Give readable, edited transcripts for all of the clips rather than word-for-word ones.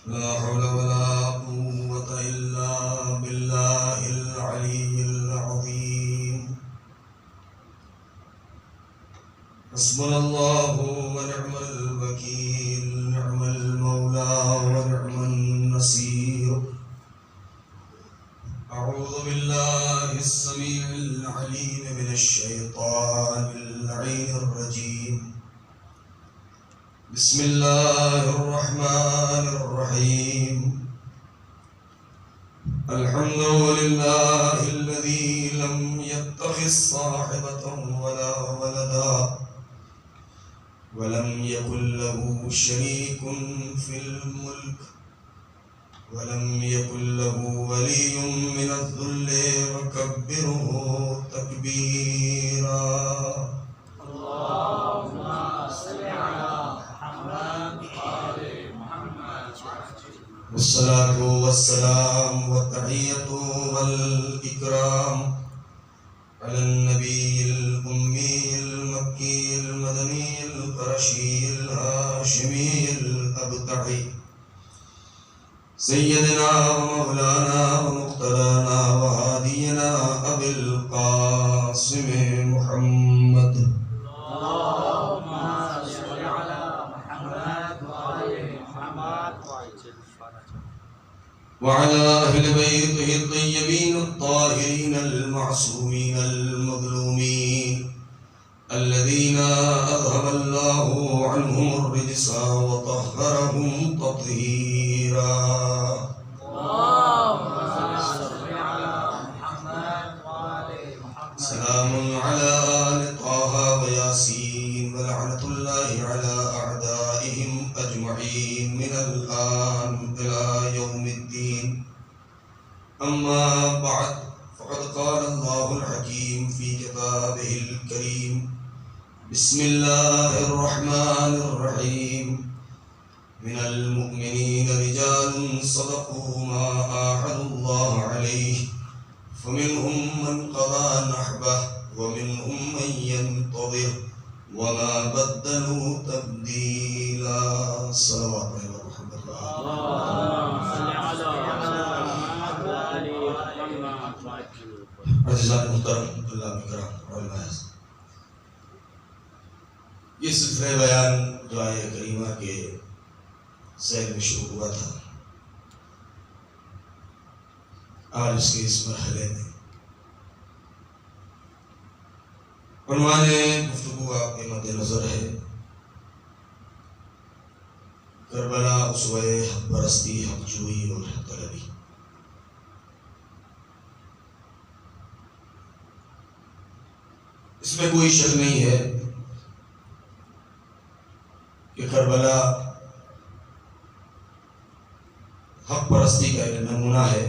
لا حول ولا قوة إلا بالله العلي العظيم. حسبنا الله ونعم الوكيل، نعم المولى ونعم النصير. أعوذ بالله السميع العليم من الشيطان اللعين الرجيم. بسم الله الرحمن الرحيم. الحمد لله الذي لم يتخذ صاحبة ولا ولدا ولم يكن له شريك في الملك ولم يكن له ولي من الذل وكبره تكبيرا. اللهم صل على محمد وآل محمد. والصلاة والسلام والتحية والإكرام على النبي الأمي المكي المدني القرشي الهاشمي الأبتعي سيدنا ومولانا ومقتدانا وهادينا أبي القاسم محمد. اللهم صل على محمد وآل محمد وعلى أهل بيته الطيبين الطاهرين المعصومين المظلومين الذين أذهب الله عنهم الرجس وطهرهم تطهيرا. اللهم صل على محمد وآل محمد. سلام على آل طه وياسين ولعنة الله على أعدائهم أجمعين من الآن إلى يوم الدين. أما بعد، فقد قال الله الحكيم في كتابه الكريم: بسم الله الرحمن الرحيم. من المؤمنين رجال صدقوا ما عاهدوا الله عليه فمنهم من قضى نحبه ومنهم من ينتظر وما بدلوا تبديلا. صلوات محمد. اللهم صل على محمد وآل محمد. عزیزان محترم، اللہ کرام علماء، یہ سلسلہ بیان جو آیہ کریمہ کے ذیل میں شروع ہوا تھا، آج اس کے اس مرحلے میں عنوان گفتگو آپ کے مد نظر ہے: کربلا، اسوہ حق پرستی، حق جوئی اور حق طلبی۔ اس میں کوئی شک نہیں ہے کہ کربلا حق پرستی کا ایک نمونہ ہے،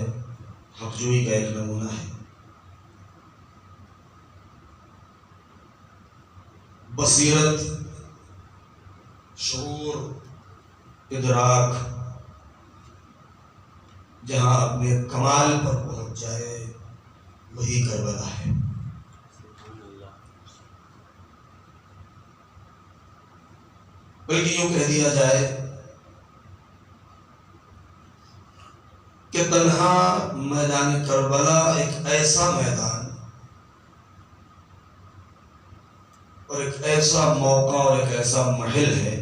حق جوئی کا ایک نمونہ ہے۔ بصیرت، شعور، ادراک جہاں اپنے کمال پر پہنچ جائے وہی کربلا ہے۔ بلکہ یوں کہہ دیا جائے کہ تنہا میدان کربلا ایک ایسا میدان اور ایک ایسا موقع اور ایک ایسا محل ہے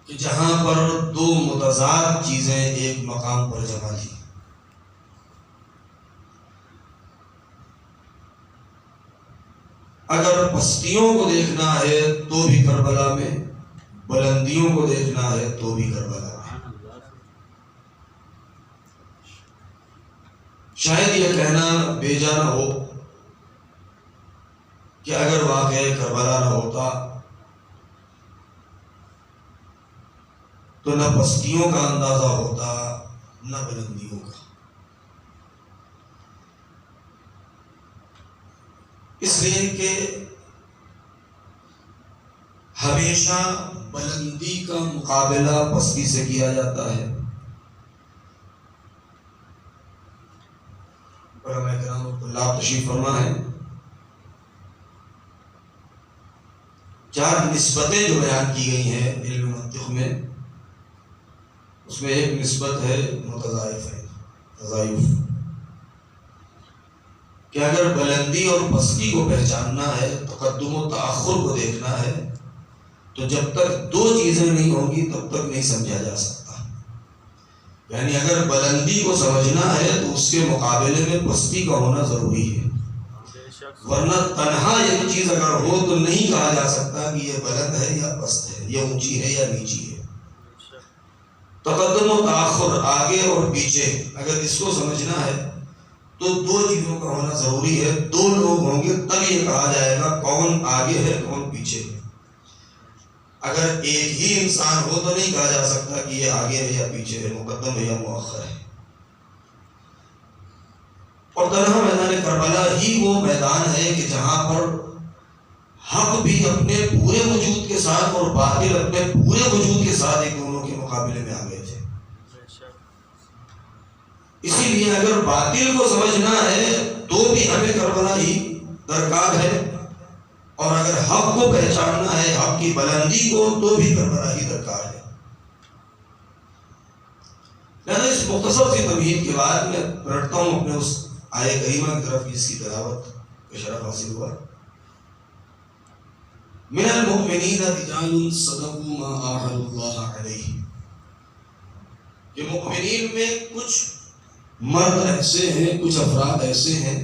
کہ جہاں پر دو متضاد چیزیں ایک مقام پر جمع تھیں۔ اگر پستیوں کو دیکھنا ہے تو بھی کربلا میں، بلندیوں کو دیکھنا ہے تو بھی کربلا میں۔ شاید یہ کہنا بیجا نہ ہو کہ اگر واقعہ کربلا نہ ہوتا تو نہ پستیوں کا اندازہ ہوتا نہ بلندیوں کا۔ اس لیے کہ ہمیشہ بلندی کا مقابلہ پستی سے کیا جاتا ہے۔ علماء کرام اللہ تشریف فرما ہے، چار نسبتیں جو بیان کی گئی ہیں علم منطق میں، اس میں ایک نسبت ہے تضائف، کہ اگر بلندی اور پستی کو پہچاننا ہے، تقدم و تأخر کو دیکھنا ہے، تو جب تک دو چیزیں نہیں ہوں گی تب تک نہیں سمجھا جا سکتا۔ یعنی اگر بلندی کو سمجھنا ہے تو اس کے مقابلے میں پستی کا ہونا ضروری ہے، ورنہ تنہا ایک چیز اگر ہو تو نہیں کہا جا سکتا کہ یہ بلند ہے یا پست ہے، یہ اونچی ہے یا نیچی ہے۔ تقدم و تأخر، آگے اور پیچھے، اگر اس کو سمجھنا ہے تو دو چیزوں کا ہونا ضروری ہے۔ دو لوگ ہوں گے تب یہ کہا جائے گا کون آگے ہے کون پیچھے ہے۔ اگر ایک ہی انسان ہو تو نہیں کہا جا سکتا کہ یہ آگے ہے یا پیچھے ہے، مقدم ہے یا مؤخر ہے۔ اور تنہا میدان کربلا ہی وہ میدان ہے کہ جہاں پر حق بھی اپنے پورے وجود کے ساتھ اور باطل اپنے پورے وجود کے ساتھ ایک دونوں کے مقابلے میں آ گئے تھے۔ اسی لیے اگر باطل کو سمجھنا ہے تو بھی ہمیں کربلا ہی درکار ہے، اور اگر حق کو پہچاننا ہے، حق کی بلندی کو، تو بھی کربلا ہی درکار ہے۔ لہذا اس مختصر سی تمہید کے بعد میں پلٹتا ہوں اپنے اس آیے کریمہ کی طرف جس کی تلاوت کا شرف حاصل ہوا۔ من المؤمنین رجال صدقوا ما عاهدوا اللہ علیہ، کہ مؤمنین میں کچھ مرد ایسے ہیں، کچھ افراد ایسے ہیں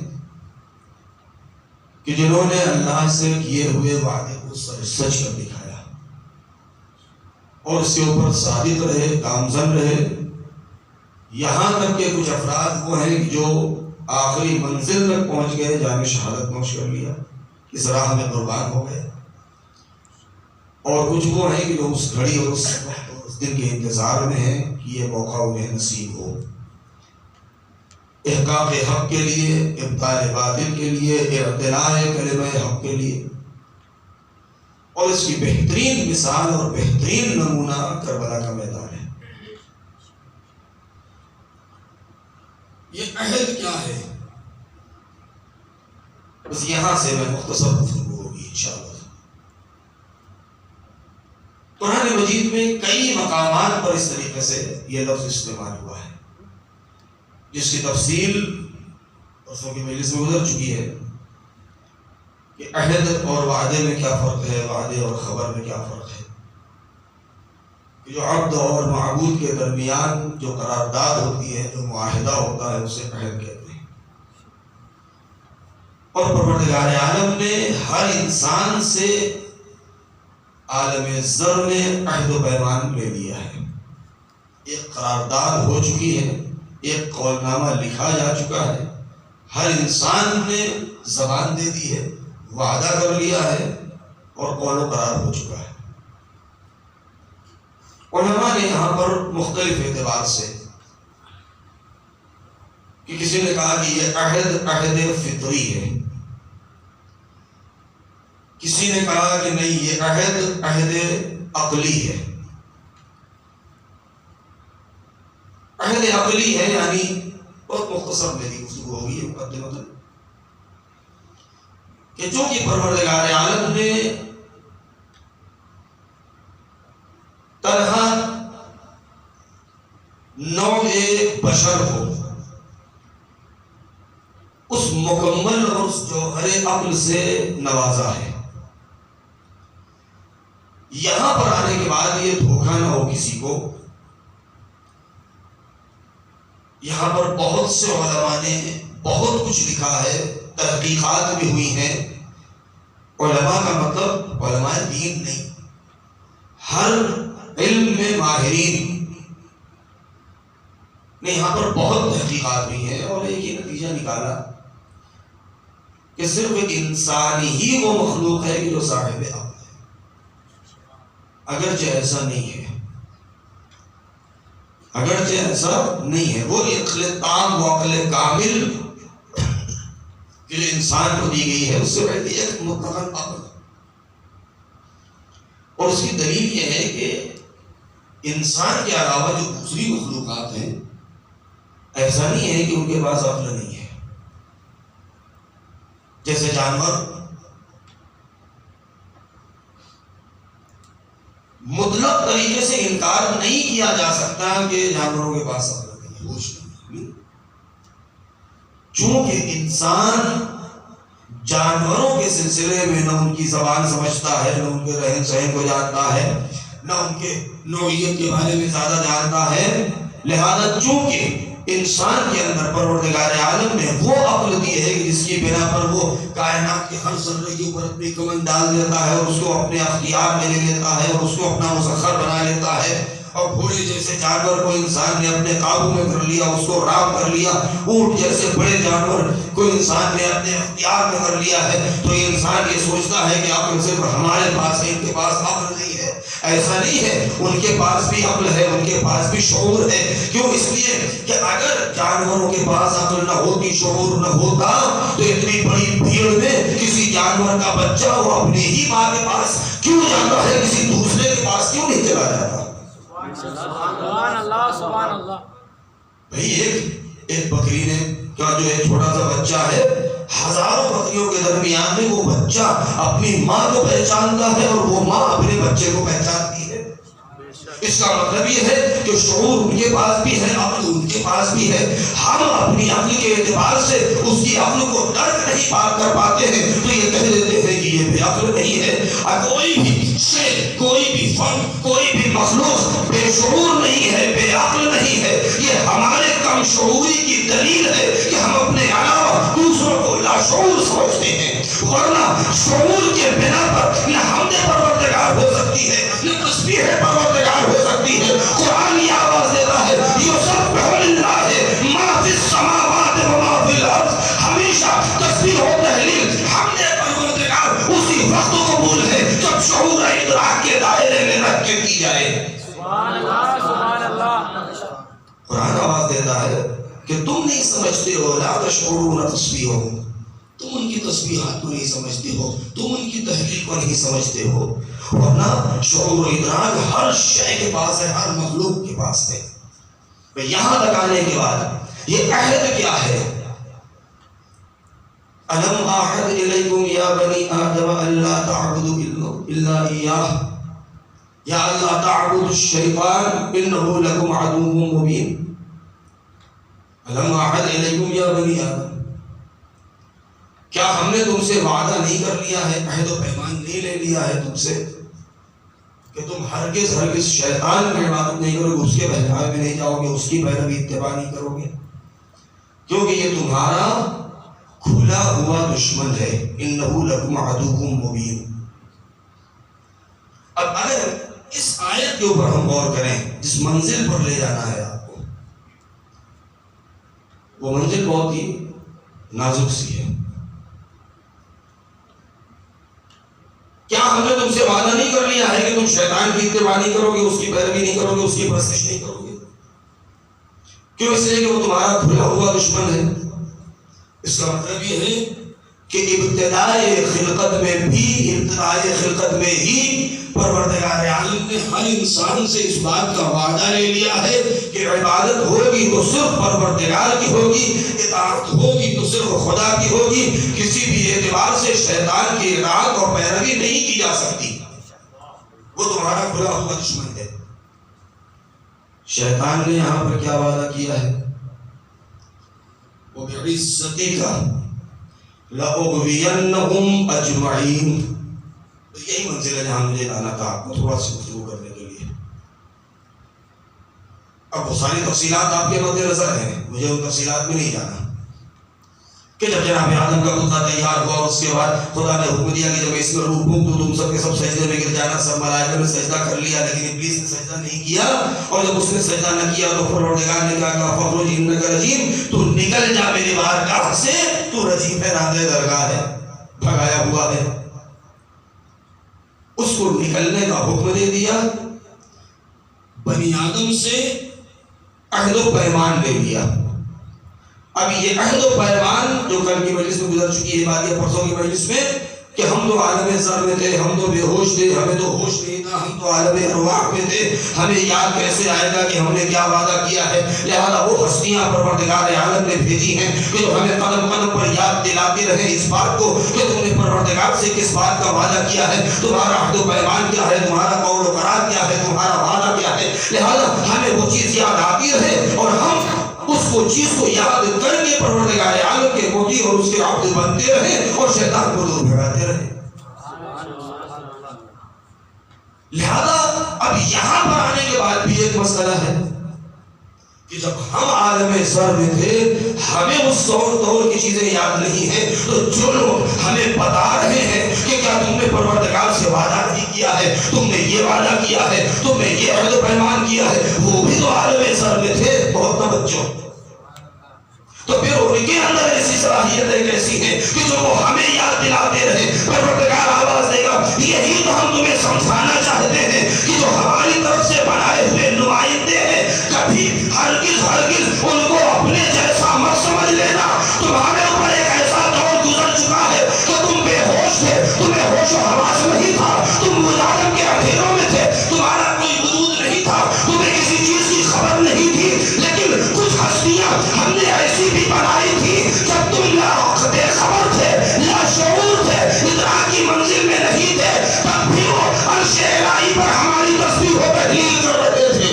کہ جنہوں نے اللہ سے کیے ہوئے وعدے کو سچ کر دکھایا اور اس کے اوپر ثابت رہے، گامزن رہے۔ یہاں تک کہ کچھ افراد وہ ہیں جو آخری منزل تک پہنچ گئے، جام شہادت نوش کر لیا، اس راہ میں قربان ہو گئے، اور کچھ وہ ہیں کہ جو اس گھڑی اور اس وقت اور اس دن کے انتظار میں ہیں کہ یہ موقع انہیں نصیب ہو، احقاق حق کے لیے، ابطال باطل کے لیے، اعتلاء کلمہ حق کے لیے۔ اور اس کی بہترین مثال اور بہترین نمونہ کربلا کا میدان ہے۔ یہ عہد کیا ہے؟ بس یہاں سے میں مختصر گفتگو ہوگی انشاءاللہ۔ قرآن مجید میں کئی مقامات پر اس طریقے سے یہ لفظ استعمال ہوا ہے، جس کی تفصیل برسوں کی مجلس میں گزر چکی ہے کہ عہد اور وعدے میں کیا فرق ہے، وعدے اور خبر میں کیا فرق ہے، کہ جو عبد اور معبود کے درمیان جو قرارداد ہوتی ہے، جو معاہدہ ہوتا ہے، اسے عہد کہتے ہیں۔ اور پروردگار عالم نے ہر انسان سے عالم ذر میں عہد و پیمان لے لیا ہے، ایک قرارداد ہو چکی ہے، ایک قول نامہ لکھا جا چکا ہے، ہر انسان نے زبان دے دی ہے، وعدہ کر لیا ہے، اور قول و قرار ہو چکا ہے۔ علماء نے یہاں پر مختلف اعتبار سے، کہ کسی نے کہا کہ یہ عہد فطری ہے، کسی نے کہا کہ نہیں یہ عہد عقلی ہے۔ عہد عقلی ہے یعنی بہت مختصر میری گفتگو ہوگی یہ مقدمہ، کہ چونکہ پروردگار عالم نے تنہا نوع بشر کو اس مکمل اور اس جوہر عقل سے نوازا ہے، یہاں پر آنے کے بعد یہ دھوکہ نہ ہو کسی کو۔ یہاں پر بہت سے علماء نے بہت کچھ لکھا ہے، تحقیقات بھی ہوئی ہیں۔ علماء کا مطلب علماء دین نہیں، ہر علم میں ماہرین نے یہاں پر بہت تحقیقات ہوئی ہیں، اور ایک ہی نتیجہ نکالا کہ صرف انسانی ہی وہ مخلوق ہے کہ جو صاحب عقل ہے، اگرچہ ایسا نہیں ہے، اگرچہ ایسا نہیں ہے۔ وہ عقل تام و عقل کامل کہ جو انسان کو دی گئی ہے، اس سے پہلے ایک مطلق عقل، اور اس کی دلیل یہ ہے کہ انسان کے علاوہ جو دوسری مخلوقات ہیں، ایسا نہیں ہے کہ ان کے پاس عقل نہیں ہے۔ جیسے جانور مطلق طریقے سے انکار نہیں کیا جا سکتا کہ جانوروں کے پاس عقل نہیں، ہوش نہیں، چونکہ انسان جانوروں کے سلسلے میں نہ ان کی زبان سمجھتا ہے، نہ ان کے رہن سہن کو جانتا ہے، نہ ان کے نوعیت کے بارے میں زیادہ جانتا ہے، لہذا چونکہ انسان کے اندر پروردگار عالم نے وہ عقل دی ہے کہ جس کی بنا پر وہ کائنات کے ہر ذرے کے اوپر اپنی کمند ڈال دیتا ہے اور اس کو اپنے اختیار میں لے لیتا ہے اور اس کو اپنا مسخر بنا لیتا ہے، اور گھوڑے جیسے جانور کو انسان نے اپنے قابو میں کر لیا، اس کو رام کر لیا، اونٹ جیسے بڑے جانور کو انسان نے اپنے اختیار میں کر لیا ہے، تو یہ انسان یہ سوچتا ہے کہ عقل صرف ہمارے پاس ہے، ان کے پاس عقل نہیں ہے۔ ایسا نہیں ہے، ان کے پاس بھی عقل ہے، ان کے پاس بھی شعور ہے۔ کیوں؟ اس لیے کہ اگر جانوروں کے پاس عقل نہ ہوتی، شعور نہ ہوتا، تو اتنی بڑی بھیڑ میں کسی جانور کا بچہ وہ اپنی ہی ماں کے پاس کیوں جاتا ہے، کسی دوسرے کے پاس کیوں نہیں چلا جاتا؟ سبحان اللہ، سبحان اللہ۔ بھئی ایک بکری نے کا جو ایک چھوٹا سا بچہ ہے، ہزاروں بکریوں کے درمیان میں وہ بچہ اپنی ماں کو پہچانتا ہے اور وہ ماں اپنے بچے کو پہچانتی ہے۔ اس کا مطلب یہ ہے کہ شعور ان کے پاس بھی ہے، عقل ان کے پاس بھی ہے۔ ہم اپنی عقل کے اعتبار سے اس کی عقل کو درک نہیں کر پاتے ہیں، تو یہ کہہ دیتے ہیں کہ یہ بے عقل نہیں ہے۔ کوئی بھی شے، کوئی بھی فرد، کوئی بھی مخلوق بے شعور نہیں ہے، بے عقل نہیں ہے۔ یہ ہمارے کم شعوری کی دلیل ہے کہ ہم اپنے علاوہ دوسروں کو لاشعور سمجھتے ہیں، ورنہ شعور کے بنا پر نہ حمد پروردگار ہو سکتی ہے، نہ تسبیح پروردگار ہو سکتی ہے۔ قرآن یہ آواز دیتا ہے یسبح للہ ما فی السماوات و ما فی الارض، ہمیشہ تسبیح و تہلیل حمد پروردگار اسی وقت قبول ہے جب شعور ادراک کے دائرے میں رکھ کے کی جائے۔ سبحان اللہ، سبحان اللہ۔ قرآن آواز دیتا ہے کہ تم نہیں سمجھتے ہو، لا تشعرون تسبیحہم، تم ان کی تسبیحات کو نہیں سمجھتے ہو، تم ان کی تحلیل کو نہیں سمجھتے ہو، ورنہ شعور و ادراک ہر شے کے پاس ہے، ہر مخلوق کے پاس ہے۔ یہاں تک آنے کے بعد یہ عہد کیا ہے؟ الم اعہد الیکم یا بنی آدم الا تعبدوا الا ایاہ یا اللہ تعبدوا الشیطان انہ لکم عدو مبین۔ الم اعہد الیکم یا بنی آدم، کیا ہم نے تم سے وعدہ نہیں کر لیا ہے، عہد و پیمان نہیں لے لیا ہے تم سے کہ تم ہرگز شیطان کی عبادت نہیں کرو گے، اس کے بہکاوے میں نہیں جاؤ گے، اس کی پیروی اتباع نہیں کرو گے، کیونکہ یہ تمہارا کھلا ہوا دشمن ہے۔ انہ لکم عدو مبین۔ اب اگر اس آیت کے اوپر ہم غور کریں، جس منزل پر لے جانا ہے آپ کو، وہ منزل بہت ہی نازک سی ہے۔ کیا ہم نے تم سے وعدہ نہیں کر لیا ہے کہ تم شیطان کی اتباع نہیں کرو گے، اس کی پیروی نہیں کرو گے، اس کی پرستش نہیں کرو گے؟ کیوں؟ اس لیے کہ وہ تمہارا کھلا ہوا دشمن ہے۔ اس کا مطلب یہ ہے کہ ابتدائے خلقت میں ہی پروردگار عالم نے ہر انسان سے اس بات کا وعدہ لے لیا ہے کہ عبادت ہوگی تو صرف پروردگار کی ہوگی، اطاعت ہوگی تو صرف خدا کی ہوگی، کسی بھی اعتبار سے شیطان کی اطاعت اور پیروی نہیں کی جا سکتی۔ وہ تمہارا کھلا ہوا دشمن ہے۔ شیطان نے یہاں پر کیا وعدہ کیا ہے؟ وَبِعِزَّتِكَ لَأُغْوِيَنَّهُمْ أَجْمَعِينَ۔ تو یہی منزل ہے جہاں مجھے لانا تھا آپ کو تھوڑا سا گفتگو کرنے کے لیے۔ اب وہ ساری تفصیلات آپ کے مد نظر ہیں، مجھے ان تفصیلات میں نہیں جانا کہ جب جناب آدم کا پتہ تیار ہوا، اس کے بعد خدا نے حکم دیا کہ جب اس میں روح پھونک دو، تم سب کے سب سجدے میں گر جانا۔ سب ملائکہ نے سجدہ کر لیا، لیکن ابلیس نے سجدہ نہیں کیا، اور جب اس نے سجدہ نہ کیا تو پروردگار نے کہا فخرج انک رجیم، تو نکل جا میری بارگاہ سے، تو رجیم ہے، نادر درگاہ ہے، بھگایا ہوا ہے۔ اس کو نکلنے کا حکم دے دیا، بنی آدم سے عہد و پیمان لے لیا۔ اب یہ عہد و پیمان جو کل کی مجلس میں گزر چکی ہے، بات یا پرسوں کی مجلس میں، کہ ہم تو عالم زر میں تھے، ہم تو بے ہوش تھے، ہمیں تو ہوش نہیں تھا، ہم تو عالم ارواح میں تھے، ہمیں یاد کیسے آئے گا کہ ہم نے کیا وعدہ کیا ہے؟ لہذا وہ ہستیاں پروردگار عالم نے بھیجی ہیں کہ جو ہمیں قدم قدم پر یاد دلاتے رہے اس بات کو کہ تم نے پروردگار سے کس بات کا وعدہ کیا ہے، تمہارا عہد و پیمان کیا ہے، تمہارا قول و قرار کیا ہے، تمہارا وعدہ کیا ہے۔ لہذا ہمیں وہ چیز یاد آتی رہے اور ہم اس کو چیز کو یاد کر کے پروردگار عالم کے موتی اور اس کے عبد بنتے رہے اور شیطان کو دور بھگاتے رہے۔ لہذا اب یہاں پر آنے کے بعد بھی ایک مسئلہ ہے کہ جب ہم عالم زر میں تھے ہمیں اس دور کی چیزیں یاد نہیں ہیں، تو جو لوگ ہمیں بتا رہے ہیں کہ کیا تم نے پروردگار سے وعدہ نہیں کیا ہے، تم نے یہ وعدہ کیا ہے، تم نے یہ عہد و پیمان کیا ہے، وہ بھی تو عالم زر میں تھے۔ بہت توجہ، تو پھر ان کے اندر ایسی صلاحیتیں کیسی ہیں کہ جو وہ ہمیں یاد دلاتے رہے؟ پروردگار آواز دے گا، یہی تو ہم تمہیں سمجھانا چاہتے ہیں کہ جو ہماری طرف سے بنائے ہوئے نمائندے ہیں کبھی ہرگز ان کو اپنے جیسا مت سمجھ لینا۔ تمہارے اوپر ایک ایسا دور گزر چکا ہے کہ تم بے ہوش تھے، تمہیں ہوش و حواس نہیں تھا، تم مظالم کے اندھیروں میں تھے، تمہارا کوئی وجود نہیں تھا، تمہیں کسی چیز کی خبر نہیں تھی، لیکن کچھ ہستیاں ہم نے ایسی بھی بنائی تھی جب تم بے خبر تھے، لا شعور تھے، ادراک کی منزل میں نہیں تھے، تب بھی وہ عرش الہی پر ہماری تسبیح و تحلیل کر رہے تھے۔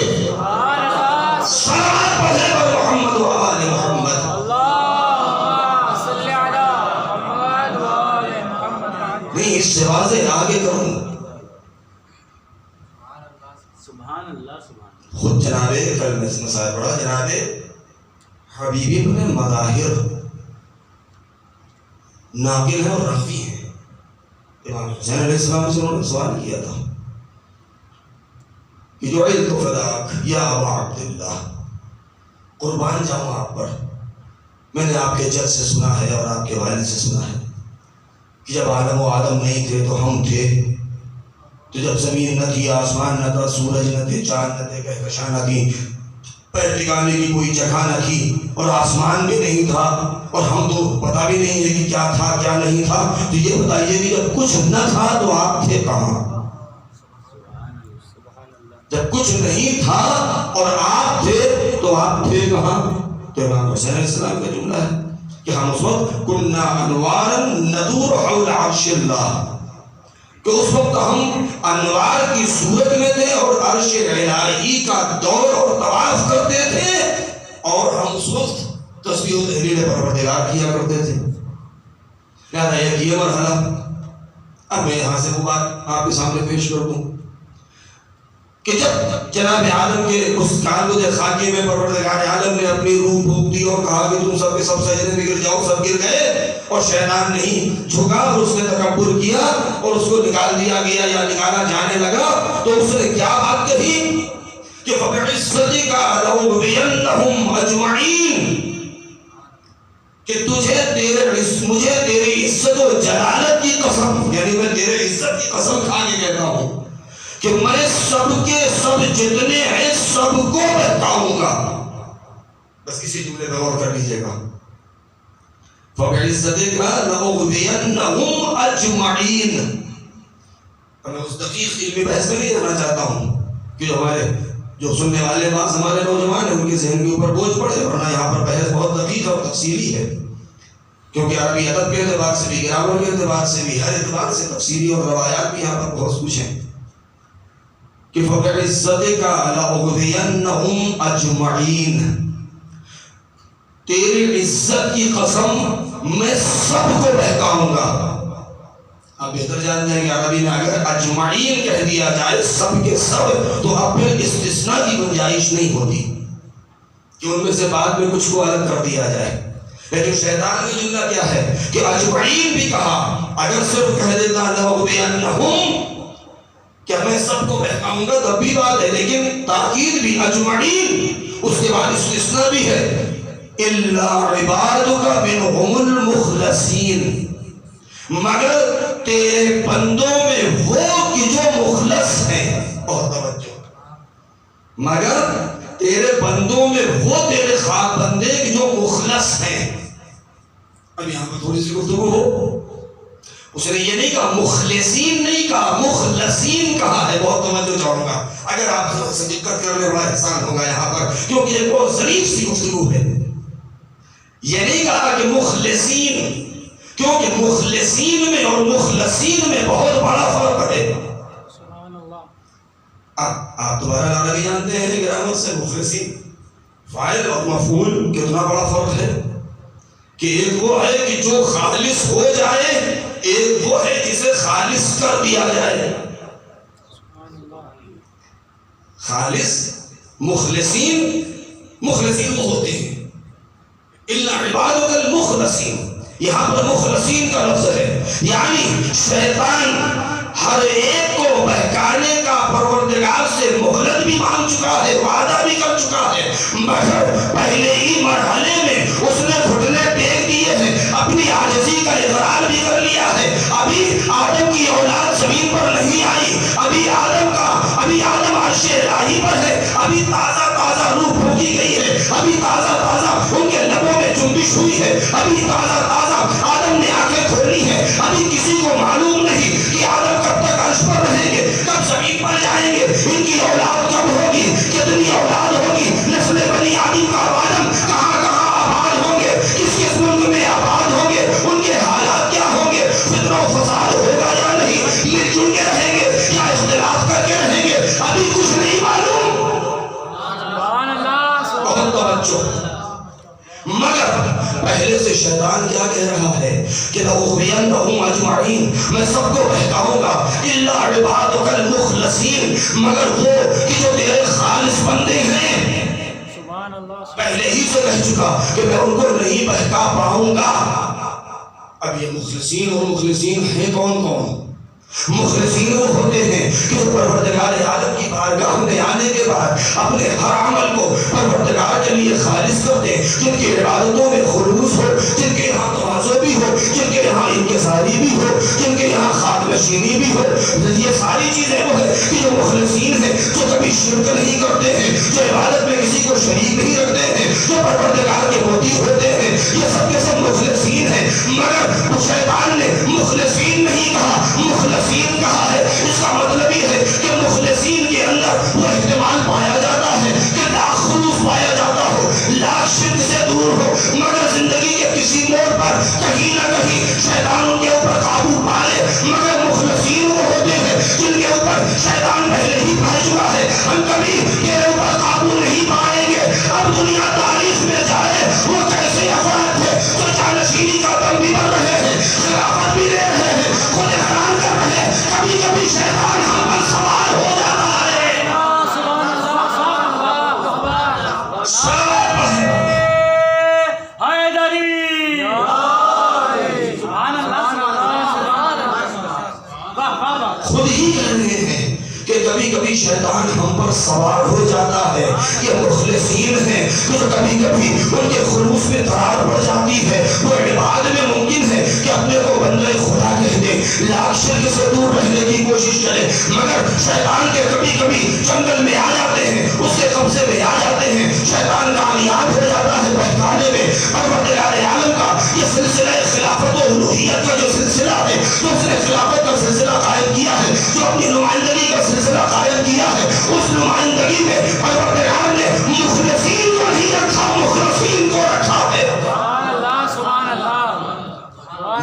صلوات پڑھے پر محمد و آل محمد۔ اللہم صلی علی محمد و آل محمد۔ نہیں، اس سے واضح آگے کروں، سبحان اللہ سبحان اللہ۔ خود جناب کل مسائل پڑھا، جناب حبیبی ابن مظاہر ناقل ہیں اور راوی ہیں۔ امام حسین علیہ السلام سے انہوں نے سوال کیا تھا کہ جو علم فداک یا ابا عبداللہ، قربان جاؤں آپ پر، میں نے آپ کے جد سے سنا ہے اور آپ کے والد سے سنا ہے کہ جب آدم و آدم نہیں تھے تو ہم تھے، تو جب زمین نہ تھی، آسمان نہ تھا، سورج نہ تھے، چاند نہ تھے، کہکشاں نہ تھی، پیر ٹکانے کی کوئی جگہ نہ تھی، اور آسمان بھی نہیں تھا، اور ہم تو پتہ بھی نہیں ہے کہ کیا تھا کیا نہیں تھا۔ تو یہ بتائیے کہ جب کچھ نہ تھا تو آپ تھے کہاں؟ جب کچھ نہیں تھا اور آپ تھے تو آپ تھے کہاں؟ تو امام حسین علیہ السلام کا جملہ ہے کہ ہم اس وقت کننا انوارا ندور حول عرش اللہ، کہ اس وقت ہم انوار کی صورت میں تھے اور عرش الہی کا دور اور طواف کرتے تھے، اور ہم اس وقت تسبیح و تحلیل پروردگار کیا کرتے تھے۔ لہذا یہ مرحلہ، اب میں یہاں سے وہ بات آپ کے سامنے پیش کر دوں کہ جب جناب عالم کے اس کالبد خاکی میں پروردگار عالم نے اپنی روح پھونک دی اور کہا کہ تم سب کے سب سجدے میں گر جاؤ، سب گر گئے، اور شیطان نہیں جھکا اور اس نے تکبر کیا اور اس کو نکال دیا گیا یا نکالا جانے لگا، تو اس نے کیا بات کہی کہ فَبِعِزَّتِكَ لَأُغْوِيَنَّهُمْ أَجْمَعِينَ، کہ مجھے تیری عزت و جلالت کی قسم، یعنی میں تیرے عزت کی قسم کھا کے کہتا ہوں کہ میں سب کے سب جتنے ہیں سب کو بہکاؤں گا۔ بس کسی جملے میں غور کر لیجئے گا، فَبِعِزَّتِكَ لَأُغْوِيَنَّهُمْ أَجْمَعِينَ۔ میں اس دقیق علمی بحث میں نہیں جانا چاہتا ہوں کہ جو سننے والے بعض ہمارے نوجوان ہیں ان کے ذہن کے اوپر بوجھ پڑے، ورنہ یہاں پر بحث بہت دقیق اور تفصیلی ہے، کیونکہ عربی ادب کے اعتبار سے بھی، گرامر کے اعتبار سے بھی، ہر اعتبار سے تفصیلی اور روایات بھی یہاں پر بہت کچھ ہیں کہ فَبِعِزَّتِكَ لَأُغْوِيَنَّهُمْ أَجْمَعِينَ، تیری عزت کی قسم میں سب کو بہکاؤں گا۔ آپ بہتر جانتے ہیں کہ عربی میں اگر اجمعین کہہ دیا جائے سب کے سب، تو اب پھر استثناء کی گنجائش نہیں ہوتی کہ ان میں سے بعد میں کچھ کو الگ کر دیا جائے، لیکن شیطان کا جملہ کیا ہے کہ اجمعین بھی کہا، اگر صرف کہہ دیتا لَأُغْوِيَنَّهُمْ کہ میں سب کو بہکاؤں گا تب بھی بات ہے، لیکن تاکید بھی اجمعین، اس کے بعد استثناء بھی ہے، إِلَّا عِبَادُكَ مِنْهُمُ الْمُخْلَصِينَ، مگر تیرے بندوں میں وہ کہ جو مخلص ہیں، بہت توجہ، مگر تیرے بندوں میں وہ تیرے خاک بندے کہ جو مخلص ہیں۔ اب یہاں پر تھوڑی سی گفتگو ہو، اس نے یہ نہیں کہا مخلصین، نہیں کہا مخلصین کہا ہے. بہت توجہ چاہوں گا، اگر آپ سے دقت کرنے والا احسان ہوگا یہاں پر، کیونکہ یہ بہت ظریف سی گفتگو ہے. یہ نہیں کہا کہ مخلصین، کیونکہ مخلصین میں اور مخلصین میں بہت بڑا فرق ہے. آپ تمہارا نام بھی جانتے ہیں گرامر سے، مخلصین فاعل اور مفعول کتنا بڑا فرق ہے. کہ ایک وہ ہے کہ جو خالص ہو جائے، ایک وہ ہے جسے خالص کر دیا جائے. خالص مخلصین، مخلصین وہ ہوتے ہیں الا عبادک المخلصین. یہاں پر مخلصین کا لفظ ہے، یعنی شیطان ہر ایک کو بہکانے کا پروردگار سے مہلت بھی مانگ چکا ہے، وعدہ بھی کر چکا ہے، مگر پہلے ہی مرحلے میں اس نے گھٹنے ٹیک دیے ہیں، اپنی عاجزی کا اقرار بھی کر لیا ہے. ابھی آدم کی اولاد زمین پر نہیں آئی، ابھی آدم عرش الہی پر ہے، ابھی تازہ روح پھونکی گئی ہے، ابھی تازہ ان کے لبوں میں جنبش ہوئی ہے، ابھی تازہ آدم نے آنکھیں کھولی ہیں. ابھی کسی کو معلوم نہیں کہ آدم کب تک عرش پر رہیں گے، کب زمین پر جائیں گے، ان کی اولاد کب ہوگی، کتنی اولاد ہوگی، نسل بنی آدم کا آدم کہاں آباد ہوں گے، کس ملک میں آباد ہوں گے، ان کے حالات کیا ہوں گے، فتنہ و فساد ہوگا یا نہیں، مل جل کے رہیں گے یا اختلاف کر کے رہیں گے، ابھی کچھ نہیں معلوم. بہت توجہ. مگر پہلے سے شیطان کیا کہہ رہا ہے کہ لَأُغْوِيَنَّهُمْ أَجْمَعِينَ، میں سب کو بہکاؤں گا، إِلَّا عِبَادَكَ الْمُخْلَصِينَ، مگر وہ کہ جو تیرے خالص بندے ہیں. پہلے ہی سے کہہ چکا کہ میں ان کو نہیں بہکا پاؤں گا. اب یہ مخلصین اور مخلصین ہیں کون؟ مخلصین وہ ہوتے ہیں کہ وہ پروردگار عالم کی بارگاہ میں آنے کے بعد اپنے ہر عمل کو پروردگار کے لیے خالص کر دیں، جن کی عبادتوں میں خلوص ہو، جن کے یہاں تواضع بھی ہو، جن کے یہاں انکساری بھی ہو، جن کے یہاں خاک نشینی بھی ہو. یہ ساری چیزیں وہ ہے کہ جو مخلصین ہیں، جو کبھی شرک نہیں کرتے ہیں، جو عبادت میں کسی کو شریک نہیں رکھتے ہیں، جو پروردگار کے موتی ہوتے ہیں، یہ سب کے سب مخلصین ہیں. مگر شیطان نے مخلصین نہیں کہا، مخلصین کہا ہے. اس کا مطلب یہ ہے کہ مخلصین کے اندر وہ احتمال پایا جاتا ہے کہ لاکھ خلوص پایا جاتا ہو، لاکھ شرک سے دور ہو، مگر زندگی کے کسی موڑ پر کہیں نہ کہیں شیطان ان کے اوپر قابو پائے. مگر مخلصین وہ ہوتے ہیں جن کے اوپر شیطان پہلے ہی پا چکا ہے، ہم کبھی تیرے اوپر قابو نہیں پائیں گے. اب دنیا تاریخ میں جائے وہ کیسے افراد تھے جو جانشینی کا دم بھی بن رہے ہیں، خلافت بھی لے رہے ہیں، خود حرام کر رہے ہیں. کبھی شیطان ہم پر سوار ہو جاتا ہے. خود ہی کہہ رہے ہیں کہ کبھی شیطان ہم پر سوار ہو جاتا ہے. یہ مخلصین ہیں جو کبھی ان کے خلوص میں دراڑ پڑ جاتی ہے. وہ عبادت میں ممکن ہے کہ اپنے کو بندہ خدا کہہ دے، لاکھ شرک سے دور رہنے کی کوشش کرے، مگر شیطان کے کبھی جنگل میں آ جاتے ہیں، اس کے قبضے میں آ جاتے ہیں. شیطان کامیاب ہو جاتا ہے بہکانے میں. پروردگار عالم کا یہ سلسلہ خلافت و الوہیت کا جو سلسلہ ہے، جو اس نے خلافت کا سلسلہ قائم کیا ہے، جو اپنی نمائندگی کا سلسلہ قائم کیا ہے، اس نمائندگی میں پروردگار نے مخلصین کو نہیں رکھا، مخلصین کو رکھا ہے.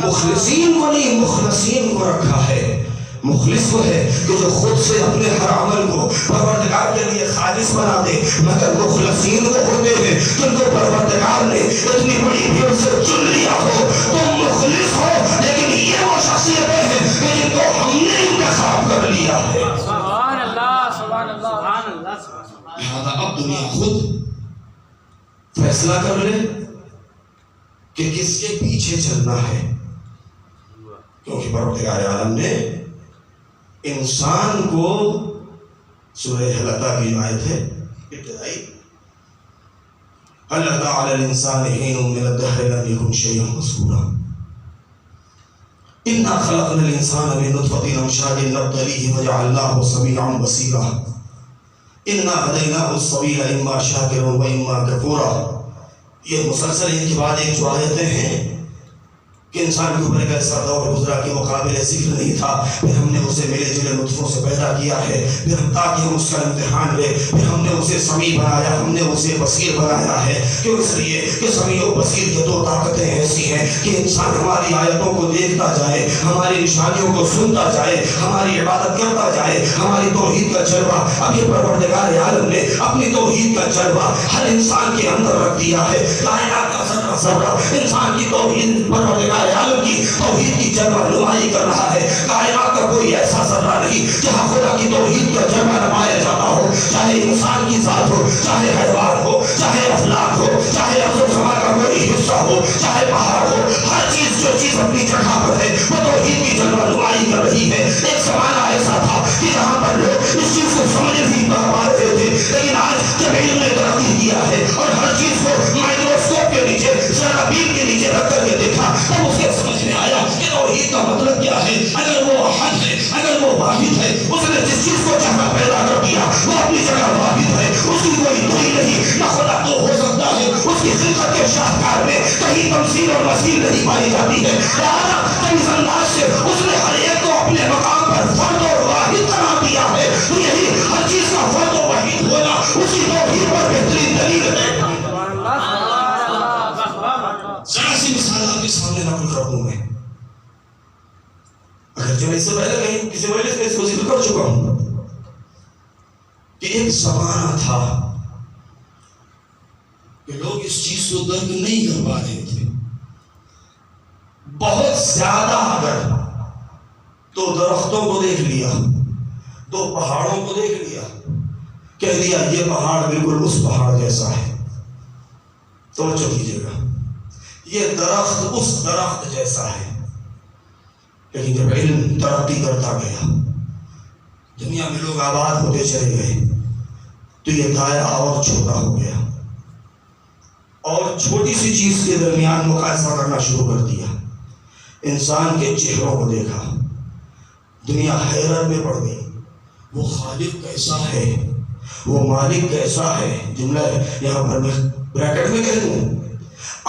مخلصین کو نہیں، مخلصین کو رکھا ہے. مخلص وہ ہے کہ جو خود سے اپنے ہر عمل کو پروردگار کے لیے خالص بنا دے. مگر مخلصین وہ ہوتے ہیں جن کو پروردگار نے اتنی بڑی بھیڑ سے چن لیا ہو. تم مخلص ہو، لیکن یہ وہ شخصیتیں ہیں کہ جن کو ہم نے انتخاب کر لیا ہے. سبحان اللہ، سبحان اللہ، سبحان اللہ. لہذا اب دنیا خود فیصلہ کر لے کہ کس کے پیچھے چلنا ہے، کیونکہ پروردگار عالم نے انسان کو سورہ حلقہ کی آیت ہے ابتدائی، هل أتى على الإنسان حين من الدهر لم يكن شيئا مذكورا إنا خلقنا الإنسان من نطفة أمشاج نبتليه فجعلناه سميعا بصيرا إنا هديناه السبيل إما شاكرا وإما كفورا. یہ مسلسل ایک کے بعد ایک جو آیتیں ہیں کہ انسان کے اوپر ایک ایسا دور گزرا کہ مقابل ذکر نہیں تھا، پھر ہم نے اسے ملے جلے نطفوں سے پیدا کیا ہے، پھر ہم تاکہ ہم اس کا امتحان لیں، پھر ہم نے اسے سمیع بنایا، ہم نے اسے بصیر بنایا ہے۔ کیوں؟ اس لیے کہ سمیع و بصیر کی دو طاقتیں ایسی ہیں کہ انسان ہماری آیتوں کو دیکھتا جائے، ہماری نشانیوں کو سنتا جائے، ہماری عبادت کرتا جائے، ہماری توحید کا جلوہ اب یہ پروردگار عالم نے اپنی توحید کا جلوہ ہر انسان کے اندر رکھ دیا ہے۔ کائنات کا ذرہ ذرہ انسان کی توحید، پروردگار عالم کی توحید کی جلوہ نمائی کر رہا ہے۔ کائنات کا کوئی ایسا ذرہ نہیں جہاں خدا کی توحید کا جلوہ نمایا جاتا ہو، چاہے انسان کی ذات ہو، چاہے حیوان ہو، چاہے افلاک ہو، چاہے ارض و سما کا کوئی حصہ ہو، چاہے پہاڑ ہو، ہر چیز جو چیز اپنی جگہ پر ہے وہ توحید کی جلوہ نمائی کر رہی ہے۔ ایک زمانہ ایسا تھا کہ جہاں پر لوگ اس چیز کو سمجھ نہیں پا رہے تھے، لیکن آج جب علم نے ترقی کیا ہے اور ہر چیز کو مائکروسکوپ کے نیچے، ذرابین کے نیچے رکھ کر کے دیکھا، تب اس کے سمجھ میں آیا کہ توحید کا مطلب کیا ہے۔ اگر وہ احد ہے، اگر وہ واحد ہے، اس نے جس چیز کو جہاں پیدا کر دیا وہ اپنی جگہ واحد ہے، اس کی کوئی دوئی نہیں، نہ خدا تو ہو سکتا ہے، اس کی خلقت کے شاہکار میں کہیں تمثیل اور مثیل نہیں پائی جاتی ہے۔ لہٰذا جب اس انداز سے اس نے ہر ایک کو اپنے مقام پر فرد اور واحد قرار دیا ہے، تو یہی ہر چیز کا فرد و واحد ہونا اس کی توحید پر بہترین دلیل ہے۔ ذرا سی مثال آپ کے سامنے نقل کر دوں میں، اگرچہ میں اس سے پہلے کہیں کسی مجلس میں اس کو ذکر کر چکا ہوں کہ ایک زمانہ تھا کہ لوگ اس چیز کو درک نہیں کر پا رہے تھے۔ بہت زیادہ اگر تو درختوں کو دیکھ لیا، تو پہاڑوں کو دیکھ لیا، کہہ دیا یہ پہاڑ بالکل اس پہاڑ جیسا ہے، توجہ کیجیے گا، یہ درخت اس درخت جیسا ہے۔ لیکن جب علم ترقی کرتا گیا، دنیا میں لوگ آباد ہوتے چلے گئے، تو یہ دائرہ اور چھوٹا ہو گیا، اور چھوٹی سی چیز کے درمیان مقایسہ کرنا شروع کر دیا۔ انسان کے چہروں کو دیکھا، دنیا حیرت میں پڑ گئی، وہ خالق کیسا ہے، وہ مالک کیسا ہے۔ جملہ یہاں پر میں بریکٹ میں کہہ دوں،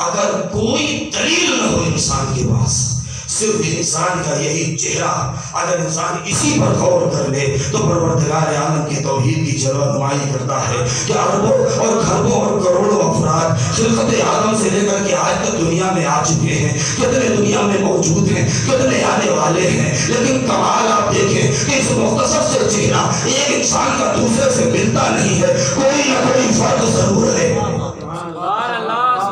اگر کوئی دلیل نہ ہو انسان کے پاس، صرف انسان کا یہی چہرہ، اگر انسان اسی پر غور کر لے تو پروردگار عالم کی توحید کی جلوہ نمائی کرتا ہے کہ اربوں اور کھربوں اور کروڑوں افراد خلقت آدم سے لے کر کے آج تک دنیا میں آ چکے ہیں، کتنے دنیا میں موجود ہیں، کتنے آنے والے ہیں، لیکن کمال آپ دیکھیں کہ اس مختصر سے چہرہ ایک انسان کا دوسرے سے ملتا نہیں ہے، کوئی نہ کوئی فرق ضرور ہے،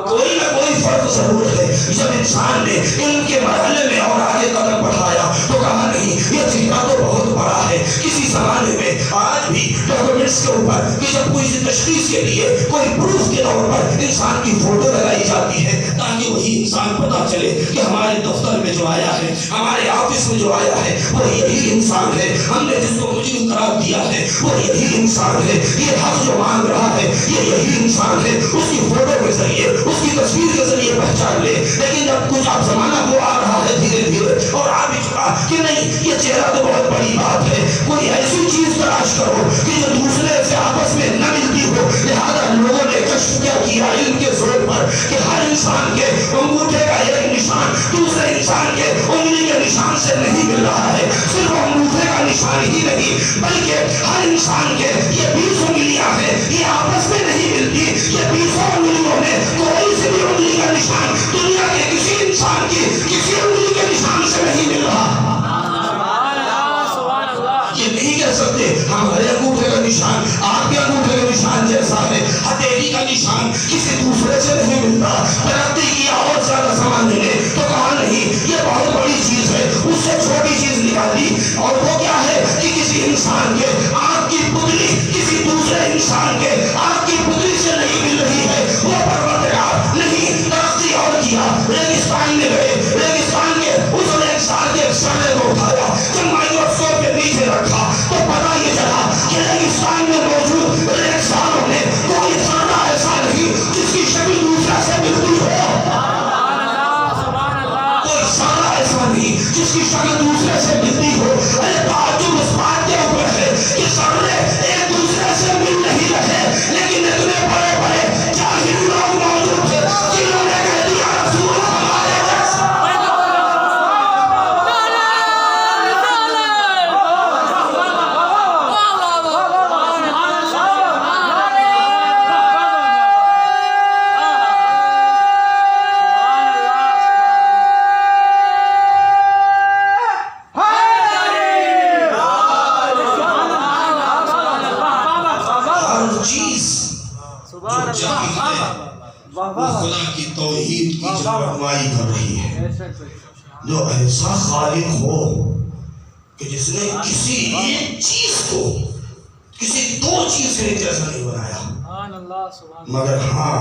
کوئی نہ کوئی فرق ضرور ہے۔ جب انسان نے ان کے مرحلے میں اور آگے قدم بڑھایا تو کہا نہیں یہ چہرہ تو بہت بڑا ہے۔ کسی زمانے میں آج بھی ڈاکومنٹس کے اوپر کہ جب کوئی تشخیص کے لیے کوئی پروف کے طور پر انسان کی فوٹو لگائی جاتی ہے تاکہ وہی انسان پتا چلے کہ ہمارے دفتر میں جو آیا ہے، ہمارے آفس میں جو آیا ہے وہ یہی انسان ہے، ہم نے جس کو مجرم قرار دیا ہے وہ یہی انسان ہے، یہ حق جو مانگ رہا ہے یہ یہی انسان ہے، اس کی فوٹو کے ذریعے، اس کی تصویر کے ذریعے پہچان لے۔ لیکن جب کچھ اب زمانہ وہ آ رہا ہے دھیرے دھیرے اور آ بھی چکا کہ نہیں یہ چہرہ تو بہت بڑی بات ہے، کوئی ایسی چیز تلاش کرو کہ جو دوسرے سے آپس میں نہ ملتی ہو۔ لہذا لوگوں نے کشف کیا علم کے زور پر کہ ہر انسان کے انگوٹھے کا ایک نشان دوسرے انسان کے انگلی کے نشان سے نہیں مل رہا ہے۔ صرف انگوٹھے کا نشان ہی نہیں بلکہ ہر انسان کے یہ 20 انگلیاں ہیں، یہ آپس میں نہیں ملتی، یہ 20 انگلیوں میں کوئی سی بھی انگلی کا نشان دنیا کے کسی انسان کی کسی انگلی کے نشان سے نہیں مل رہا۔ یہ نہیں کہہ سکتے ہمارے انگوٹھے کا نشان آپ کے انگوٹھے کا نشان جیسا ہے، ہتھیلی کا نشان کسی دوسرے سے نہیں ملتا۔ ترقی کیا اور زیادہ سامان دینے تو کہا نہیں یہ بہت بڑی چیز ہے، اس سے چھوٹی چیز نکالی، اور وہ کیا ہے کہ کسی انسان کے آنکھ کی پتلی کسی دوسرے انسان کے آنکھ کی پتلی سے نہیں مل رہی ہے۔ وہ پروردگار نہیں، ترقی اور کیا، ریگستان میں گئے، ریگستان کے اس ریگستان کے سرے کو اٹھایا، جب مائکروسکوپ کے نیچے رکھا تو پتہ یہ چلا کہ ریگستان میں موجود ریگستانوں میں کوئی ذرہ ایسا نہیں جس کی شکل دوسرے سے ملتی ہو، کوئی ذرہ ایسا نہیں جس کی شکل دوسرے سے ملتی ہو۔ تعجب اس بات کے اوپر ہے کہ ذرے ایک دوسرے سے مل نہیں رہے، لیکن جو جہاں ہے وہ خدا کی توحید کی جلوہ کر رہی ہے. جو ایسا خالق ہو کہ جس نے کسی ایک چیز کو کسی دو چیز کے جیسا نہیں بنایا، مگر ہاں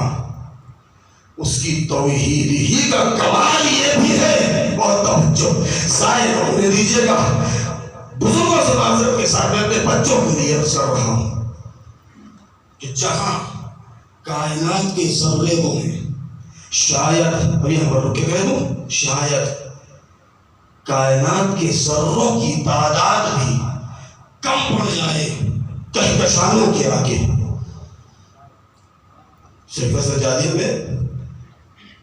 اس کی توحید ہی کا کمال یہ بھی ہے. بہت توجہ ظاہر ہونے دیجیے گا. بزرگوں سے معذرت کے ساتھ میں اپنے بچوں کے لیے عرض کر رہا ہوں کہ جہاں کائنات کے ذرے کو ہیں، شاید ابھی ہم رک کے کہہ دوں، شاید کائنات کے ذروں کی تعداد بھی کم پڑ جائے کہکشانوں کے آگے. شیخ سجادی میں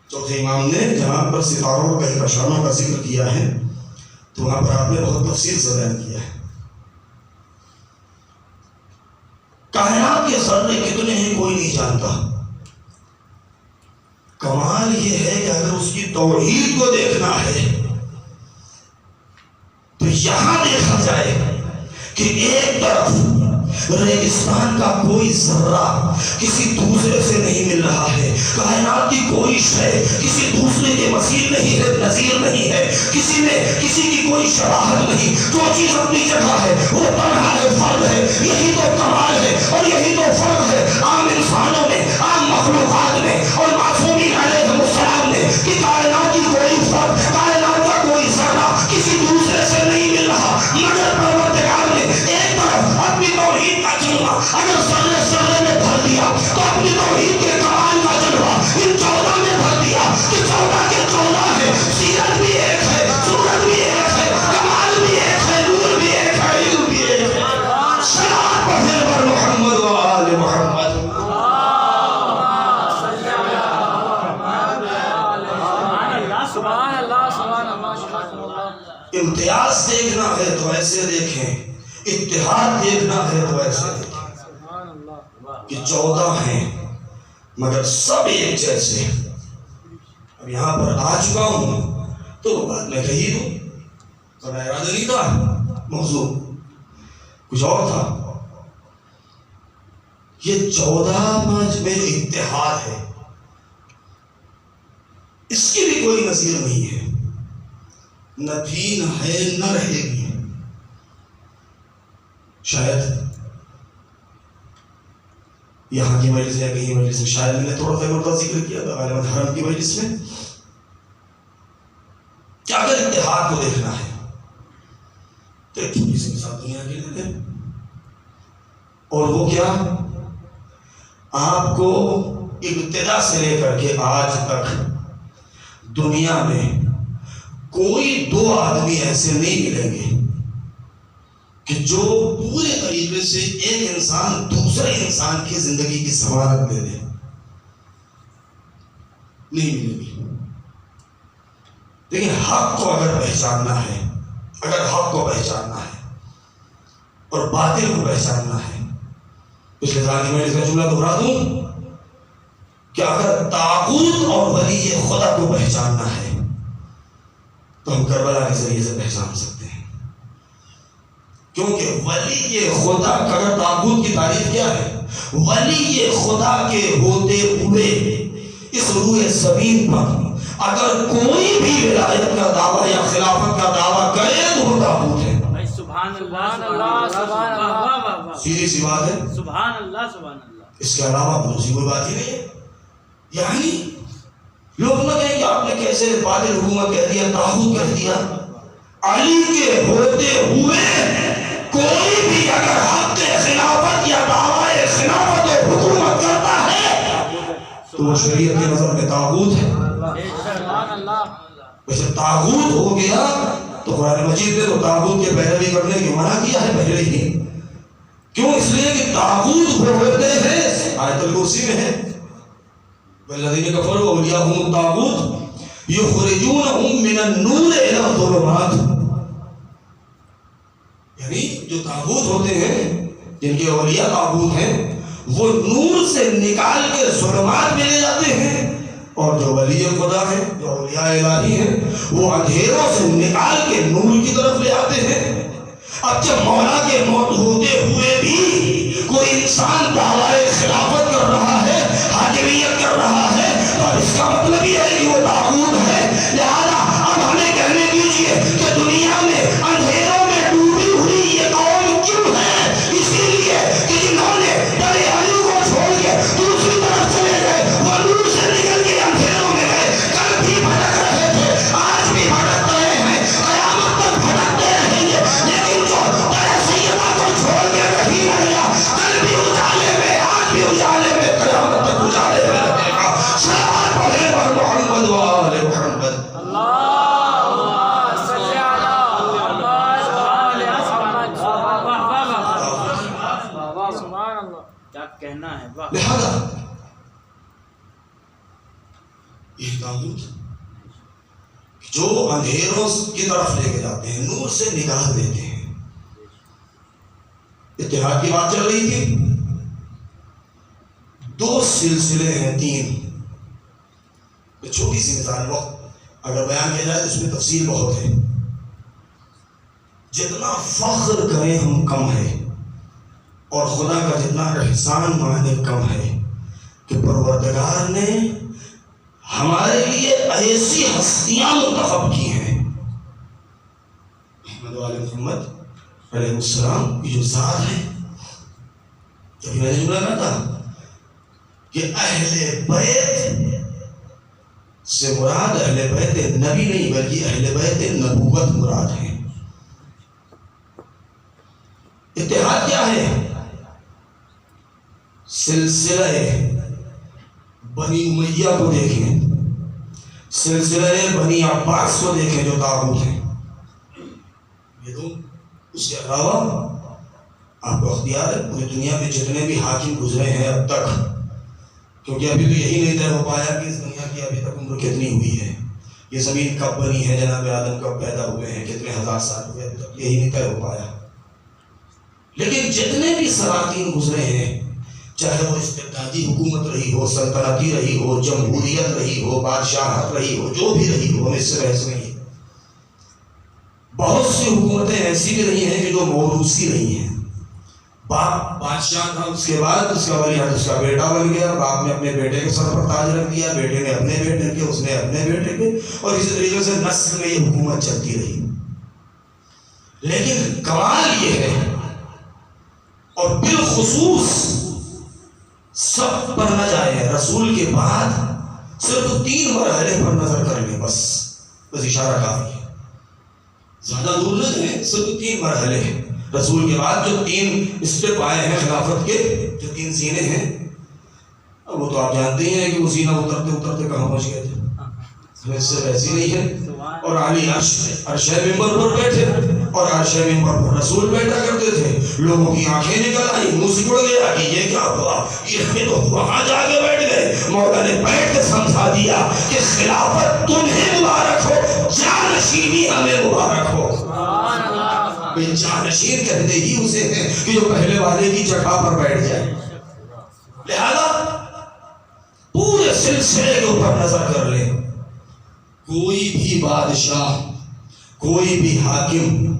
چوتھے امام نے جہاں پر ستاروں اور کہکشانوں کا ذکر کیا ہے تو وہاں پر آپ نے بہت تفصیل سے بیان کیا ہے. کائنات کے ذرے کتنے ہیں کوئی نہیں جانتا. کمال یہ ہے کہ اگر اس کی توحید کو دیکھنا ہے تو یہاں دیکھا جائے کہ ایک طرف ریگستان کا کوئی ذرہ کسی دوسرے سے نہیں مل رہا ہے، کائنات کی کوئی شے کسی دوسرے کے مثیل نہیں ہے، نظیر نہیں ہے، کسی میں کسی کی کوئی شباہت نہیں. جو چیز اپنی جگہ ہے وہ تنہا ہے، فرد ہے. یہی تو کمال ہے اور یہی تو فرق ہے عام انسانوں میں، عام مخلوقات میں اور معصومین علیہ السلام میں، کہ کائنات کی کوئی فرد، کائنات کا کوئی ذرہ کسی دوسرے سے نہیں مل رہا. مگر پروردگار نے ایک طرف اپنی توحید کا جلوہ اگر ذرے ذرے میں بھر دیا تو اپنی توحید کے کمال کا جلوہ ان 14 میں بھر دیا کہ 14 کے 14 ہے. سیرت بھی ایک ہے، صورت بھی ایک ہے، کمال بھی ایک ہے، نور بھی ایک ہے، علم بھی ایک ہے. صلوات پڑھنے پر محمد و آل محمد. امتیاز دیکھنا ہے تو ایسے دیکھیں، اتحاد دیکھنا ہے تو ایسے دیکھیں کہ 14 ہیں مگر سب ایک جیسے. اب یہاں پر آ چکا ہوں تو وہ بات میں کہی دوں، تو میرا ارادہ نہیں تھا، موضوع کچھ اور تھا. یہ 14 میں جو اتحاد ہے اس کی بھی کوئی نظیر نہیں ہے، نہ تھی نہ ہے نہ رہے گی. شاید یہاں کی مجلس یا کہیں مجلس میں شاید میں نے تھوڑا سا مرتبہ ذکر کیا تھا غالباً حرم کی مجلس میں کہ اگر اتحاد کو دیکھنا ہے تو ایک چھوٹی سی مثال دنیا کے لیے دیں، اور وہ کیا، آپ کو ابتدا سے لے کر کے آج تک دنیا میں کوئی 2 آدمی ایسے نہیں ملیں گے کہ جو پورے طریقے سے ایک انسان دوسرے انسان کی زندگی کی ضمانت دے دے. نہیں ملے گی. لیکن حق کو اگر پہچاننا ہے، اگر حق کو پہچاننا ہے اور باطل کو پہچاننا ہے، پچھلے سال میں اس کا جملہ دہرا دوں کہ اگر طاغوت اور ولی خدا کو پہچاننا ہے تو ہم کربلا کے ذریعے سے پہچان سکتے ہیں. کیونکہ ولی خدا اگر طاغوت کی تعریف کیا ہے، ولی خدا کے ہوتے ہوئے اس روح زمین پر اگر کوئی بھی ولایت کا دعویٰ یا خلافت کا دعویٰ کرے تو وہ طاغوت ہے. سبحان اللہ، سبحان اللہ، سیدھی سی بات ہے. سبحان اللہ، سبحان اللہ. اس کے علاوہ دوسری کوئی بات ہی نہیں ہے. یعنی لوگ نہ کہیں کہ آپ نے کیسے باطل حکومت کہہ دیا، طاغوت کہہ دیا. علی کے ہوتے ہوئے کوئی بھی اگر حق خلافت یا دعوی خلافت و حکومت کرتا ہے تو وہ شریعت کی نظر میں طاغوت ہے. ویسے طاغوت ہو گیا تو قرآن مجید نے تو طاغوت کے پیروی کرنے کی منع کیا ہے پہلے ہی. کیوں؟ اس لیے کہ طاغوت ہوتے ہیں، آیت الکرسی میں ہے، والذین کفروا اولیاءہم الطاغوت یخرجونہم من النور الی الظلمات. یعنی جو طاغوت ہوتے ہیں، جن کے اولیاء طاغوت ہیں، وہ نور سے نکال کے ظلمات میں لے جاتے ہیں، اور جو ولی خدا ہیں، جو اولیاء الہی ہیں، وہ اندھیروں سے نکال کے نور کی طرف لے آتے ہیں. اب جب مولا کے موت ہوتے ہوئے بھی کوئی انسان دعوی خلافت کر رہا ہے یہ تابوت جو اندھیروں کی طرف لے کے جاتے ہیں، نور سے نگاہ دیتے ہیں۔ اتحاد کی بات چل رہی تھی، دو سلسلے ہیں، تین، چھوٹی سی مثال، وقت اگر بیان کیا جائے تو اس میں تفصیل بہت ہے۔ جتنا فخر کریں ہم کم ہے، اور خدا کا جتنا احسان مانے کم ہے کہ پروردگار نے ہمارے لیے ایسی ہستیاں منتخب کی ہیں۔ احمد والے محمد علیہ السلام کی جو ذات ہے، جب میں نے جملہ کہا تھا کہ اہل بیت سے مراد اہل بیت نبی نہیں بلکہ اہل بیت نبوت مراد ہے۔ اتحاد کیا ہے؟ سلسلہ بنی امیہ کو دیکھیں، سلسلہ بنی عباس کو دیکھیں جو طاغوت ہیں، یہ دو۔ اس کے علاوہ آپ کو اختیار ہے پوری دنیا میں جتنے بھی حاکم گزرے ہیں اب تک، کیونکہ ابھی تو یہی نہیں طے ہو پایا کہ اس دنیا کی ابھی تک عمر کتنی ہوئی ہے، یہ زمین کب بنی ہے، جناب آدم کب پیدا ہوئے ہیں، کتنے ہزار سال ہوئے، ابھی تک یہی نہیں طے ہو پایا۔ لیکن جتنے بھی سلاطین گزرے ہیں، چاہے وہ استبدادی حکومت رہی ہو، سلطنتی رہی ہو، جمہوریت رہی ہو، بادشاہت رہی ہو، جو بھی رہی ہو، ہمیں اس سے بحث نہیں ہے۔ بہت سی حکومتیں ایسی بھی رہی ہیں کہ جو موروثی رہی ہیں، باپ بادشاہ تھا، اس کے بعد اس کا ولی عہد اس کا بیٹا بن گیا، باپ نے اپنے بیٹے کے سر پر تاج رکھ دیا، بیٹے نے اپنے بیٹے کے، اس نے اپنے بیٹے کے، اور اسی طریقے سے نسل میں یہ حکومت چلتی رہی۔ لیکن کمال یہ ہے، اور بالخصوص سب پر نہ جائے، رسول کے بعد صرف 3 مرحلے پر نظر کر لیں، بس اشارہ کافی ہے، زیادہ دور نہ جائیں، صرف 3 مرحلے ہیں رسول کے بعد، جو 3 اسٹیپ آئے ہیں خلافت کے، جو 3 زینے ہیں۔ اب وہ تو آپ جانتے ہی ہیں کہ وہ زینہ اترتے اترتے کہاں پہنچ گئے تھے، ہمیں اس سے ویسی نہیں ہے۔ اور علی عرش منبر پر بیٹھے، اور عرش منبر پر رسول بیٹھا کرتے تھے، لوگوں کی آنکھیں نکل آئی، منہ سکڑ گیا کہ یہ کیا ہوا، یہ تو وہاں جا کے بیٹھ گئے۔ مولا نے بیٹھ کے سمجھا دیا کہ خلافت تمہیں مبارک ہو، جانشینی ہمیں مبارک ہو۔ جانشین کہتے ہی اسے ہیں کہ جو پہلے والے کی جگہ پر بیٹھ جائے۔ لہذا پورے سلسلے کے اوپر نظر کر لیں، کوئی بھی بادشاہ، کوئی بھی حاکم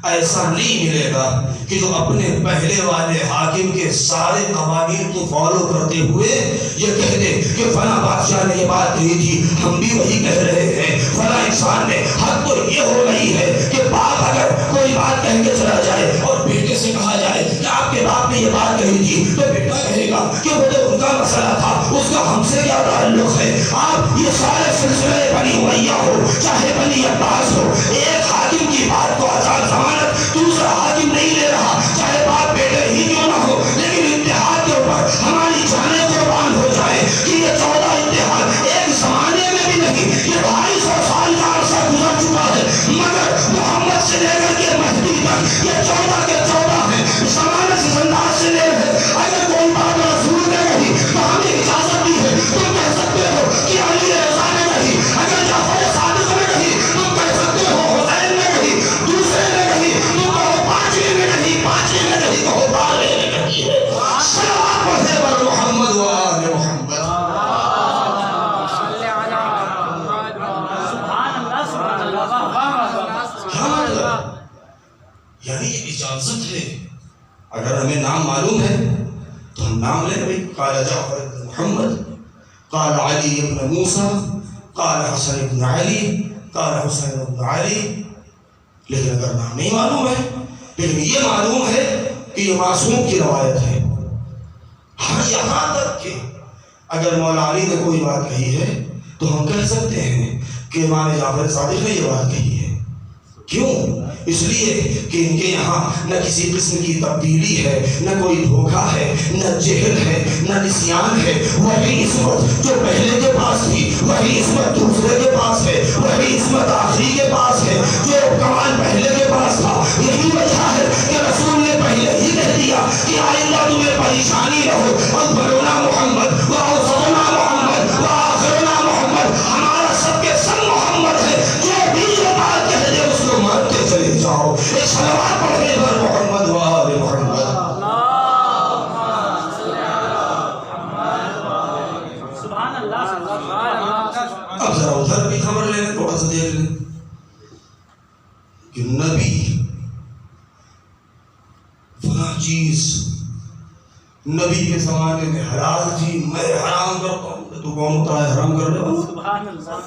ایسا نہیں ملے گا کہ جو اپنے پہلے والے حاکم کے سارے قوانین کو فالو کرتے ہوئے یہ کہہ دے کہ فلاں بادشاہ نے یہ بات کہی تھی، ہم بھی وہی کہہ رہے ہیں، فلاں انسان نے، حد تو یہ ہو رہی ہے کہ باپ اگر کوئی بات کہہ کے چلا جائے اور بیٹے سے کہا جائے کہ آپ کے باپ نے یہ بات کہی تھی، تو بیٹا کہے گا کہ وہ تو ان کا مسئلہ تھا، اس کا ہم سے کیا تعلق ہے۔ آپ یہ سارے سلسلے بنی امیہ ہو چاہے بنی عباس ہو، ایک حاکم کی بات کو آزاد ضمانت دوسرا حاکم نہیں لے رہا، چاہے باپ بیٹے ہی کیوں نہ ہو، لیکن اتحاد کے اوپر ہماری جانیں قربان ہو جائے کہ یہ 14 اتحاد ایک زمانے میں بھی نہیں، یہ 250 سال کا عرصہ گزر چکا ہے، مگر محمد سے لے کر کے مہدی تک یہ 14 کے 14 ہیں، زمانے سے انداز سے لے رہے۔ اگر کوئی بات رسول نے کہی تو ہمیں اجازت دی ہے، تم کہہ سکتے ہو کہ علی رضا نے کہی، اگر جعفر صادق نے کہی تم کہہ سکتے ہو حسین نے کہی، دوسرے نے کہی تم کہو پانچویں نے کہی، پانچویں نے کہی کہو بارہویں نے کہی ہے۔ صلوات پڑھے بر محمد و آل محمد۔ یعنی یہ اجازت ہے، اگر ہمیں نام معلوم ہے تو ہم نام لیں، بھائی قال جعفر بن محمد، قال علی بن موسیٰ، قال حسن بن علی، قال حسین بن علی۔ لیکن اگر نام نہیں معلوم ہے لیکن یہ معلوم ہے کہ یہ معصوم کی روایت ہے، ہاں یہاں تک کہ اگر مولا علی نے کوئی بات کہی ہے تو ہم کہہ سکتے ہیں کہ امام جعفر صادق نے یہ بات کہی ہے۔ کیوں؟ اس لیے کہ ان کے یہاں نہ کسی قسم کی تبدیلی ہے، نہ کوئی دھوکہ ہے، نہ جہل ہے، نہ نسیان ہے۔ وہی عصمت جو پہلے کے پاس تھی وہی عصمت دوسرے کے پاس ہے، وہی عصمت آخری کے پاس ہے جو کمال پہلے کے پاس تھا۔ یہی وجہ ہے کہ رسول نے پہلے ہی کہہ دیا کہ آئندہ تمہیں پریشانی رہو، اکبرنا محمد و اوسطنا محمد و آخرنا محمد۔ سے دیکھ لیں کہ نبی فلاں چیز نبی کے زمانے میں حلال تھی، میں حرام کرتا ہوں، تو کون ہوتا ہے حرام کرنے والا؟ سبحان اللہ،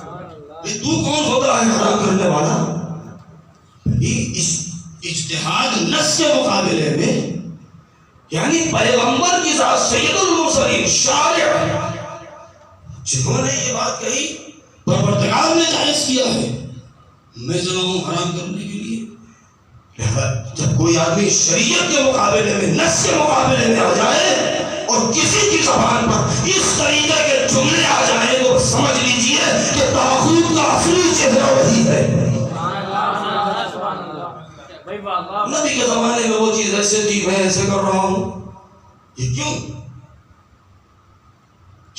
تو کون ہوتا ہے حرام کرنے والا؟ اس اجتہاد نص کے مقابلے میں، یعنی پیغمبر کی ذات سید المرسلین شارع جنہوں نے یہ بات کہی پروردگار نے جائز کیا ہے، میں چلا ہوں حرام کرنے کے لیے۔ جب کوئی آدمی شریعت کے مقابلے میں، نص کے مقابلے میں آ جائے اور کسی کی زبان پر اس طریقے کے جملے آ جائیں تو سمجھ لیجئے کہ طاغوت کا اصلی چہرہ وہی ہے۔ نبی کے زمانے میں وہ چیز ایسے تھی، میں ایسے کر رہا ہوں، یہ کیوں؟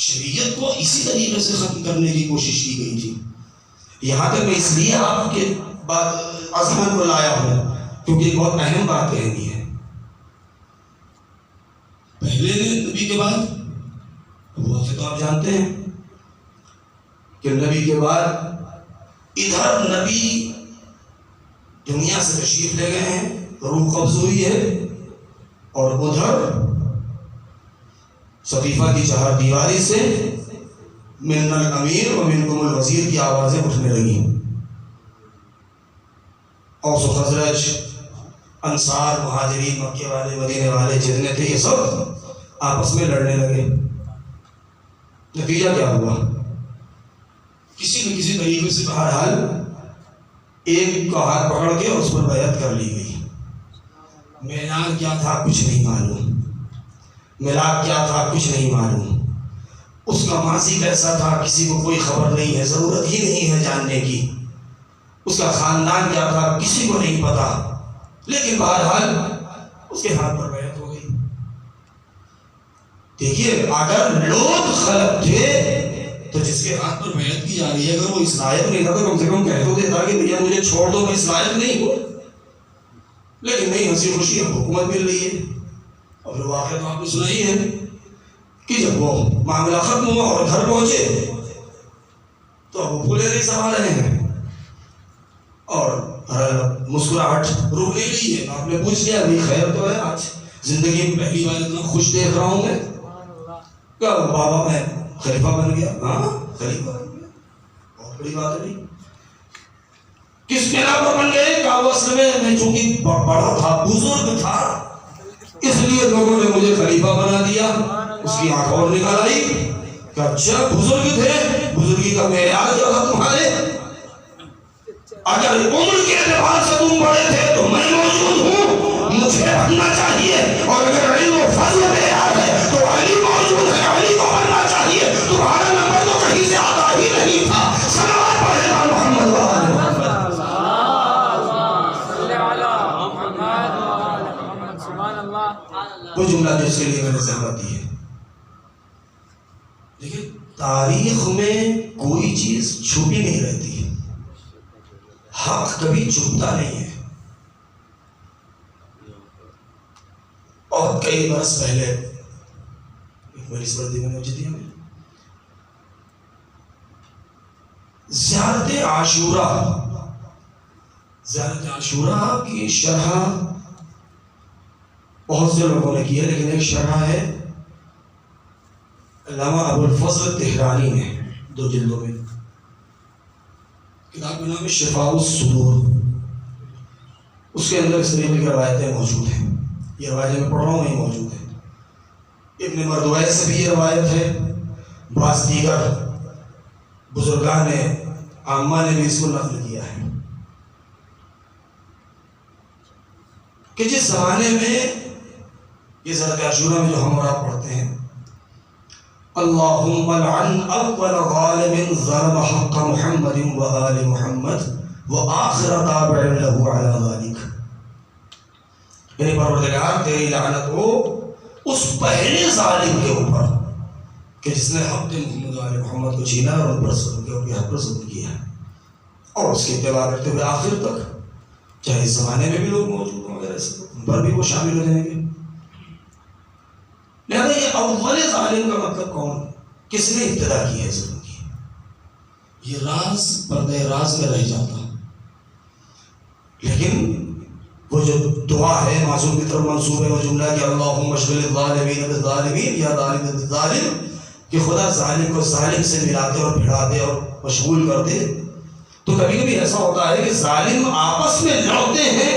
شریعت کو اسی طریقے سے ختم کرنے کی کوشش کی گئی تھی۔ یہاں تک میں اس لیے آپ کے بات اذہان کو لایا ہوں کیونکہ ایک بہت اہم بات کہنی ہے۔ پہلے نبی کے بعد وہ تو آپ جانتے ہیں کہ نبی کے بعد ادھر نبی دنیا سے تشریف لے گئے ہیں، روح قبض ہوئی ہے، اور ادھر صفیفہ کی چہار دیواری سے من الامیر و منکم الوزیر کی آوازیں اٹھنے لگی۔ اوس و خزرج، انصار، مہاجرین، مکے والے، مدینے والے جتنے تھے یہ سب آپس میں لڑنے لگے۔ نتیجہ کیا ہوا؟ کسی نہ کسی طریقے سے بہرحال ایک کا ہاتھ پکڑ کے اس پر بیعت کر لی گئی۔ معیار کیا تھا کچھ نہیں معلوم، ملاک کیا تھا کچھ نہیں معلوم، اس کا ماضی کیسا تھا کسی کو کوئی خبر نہیں ہے، ضرورت ہی نہیں ہے جاننے کی، اس کا خاندان کیا تھا کسی کو نہیں پتا، لیکن بہرحال اس کے ہاتھ پر بیعت ہو گئی۔ دیکھیے اگر لوگ خلق تھے تو جس کے ہاتھ پر بیعت کی جا رہی ہے اگر وہ اس لائق نہیں تھا تو کم سے کم کہہ تو دیتا کہ بھیا مجھے چھوڑ دو، میں اس لائق نہیں ہوں، لیکن نہیں، ہنسی خوشی اب حکومت مل رہی ہے۔ اور واقعہ تو آپ نے سنا ہی ہے کہ جب وہ معاملہ ختم ہوا اور گھر پہنچے تو اب وہ پھولے نہیں سما رہے ہیں اور مسکراہٹ رک نہیں رہی ہے۔ آپ نے پوچھ لیا ابھی خیر تو ہے؟ آج زندگی میں پہلی بار اتنا خوش دیکھ رہا ہوں میں، کیا بابا میں خلیفہ بن گیا؟ ہاں خلیفہ بن گیا، بہت بڑی بات ہے۔ کس بنا پر بن گئے؟ کہ وہ اصل میں چونکہ بڑا تھا، بزرگ تھا، اس لیے لوگوں نے مجھے خلیفہ بنا دیا۔ اس کی آنکھ اور نکال آئی کہ اچھا بزرگ تھے، بزرگی کا معیار کیا تھا تمہارے؟ اگر عمر کے اعتبار سے تم بڑے تھے تو میں موجود ہوں، مجھے بننا چاہیے، اور اگر علم و فضل معیار ہے تو علی موجود ہے، علی کو بننا چاہیے۔ تمہارا نمبر تو کہیں سے آتا ہی نہیں تھا۔ صلوات پڑھے گا محمد و آل محمد۔ وہ جملہ جس کے لیے میں نے زحمت دی ہے۔ لیکن تاریخ میں کوئی چیز چھپی نہیں رہتی، حق کبھی چھپتا نہیں ہے۔ اور کئی برس پہلے ایک مجلس بردی میں مسجد میں زیارت عاشورہ کی شرح بہت سے لوگوں نے کی ہے، لیکن ایک شرح ہے علامہ ابو الفضل تہرانی نے، 2 جلدوں میں، کتاب کا نام ہے شفاء الصدور۔ اس کے اندر اس طریقے کی روایتیں موجود ہیں، یہ روایتیں میں پڑھ رہا ہوں نہیں موجود ہیں۔ ابن مردویہ سے بھی یہ روایت ہے، بعض دیگر بزرگان عامہ نے بھی اس کو نقل کیا ہے کہ جس زمانے میں یہ زیارت عاشورہ میں جو ہم اور آپ پڑھتے ہیں، اللہم لعن اول ظالم ظلم حق محمد و آل محمد و آخر تابع له علی ذلک، یعنی پروردگار تیری لعنت ہو اس پہلے ظالم کے اوپر کہ جس نے حق محمد و آل محمد کو چھینا اور ان پر ظلم کیا، ان کے حق پر ظلم کیا، اور اس کے اتباع کرتے ہوئے آخر تک، چاہے اس زمانے میں بھی لوگ موجود ہوں وغیرہ سے، ان پر بھی وہ شامل ہو جائیں گے۔ لہذا یہ اول ظالم کا مطلب کون؟ کس نے ابتدا کی ہے ظلم کی؟ یہ راز پردے راز میں رہ جاتا. لیکن وہ جو دعا ہے معصوم کی طرف منسوب ہے وہ جملہ کہ اللہم اشغل الظالمین بالظالمین یا ظالم بالظالم، کہ خدا ظالم کو ظالم سے ملا دے اور بھڑا دے اور مشغول کر دے. تو کبھی کبھی ایسا ہوتا ہے کہ ظالم آپس میں لڑتے ہیں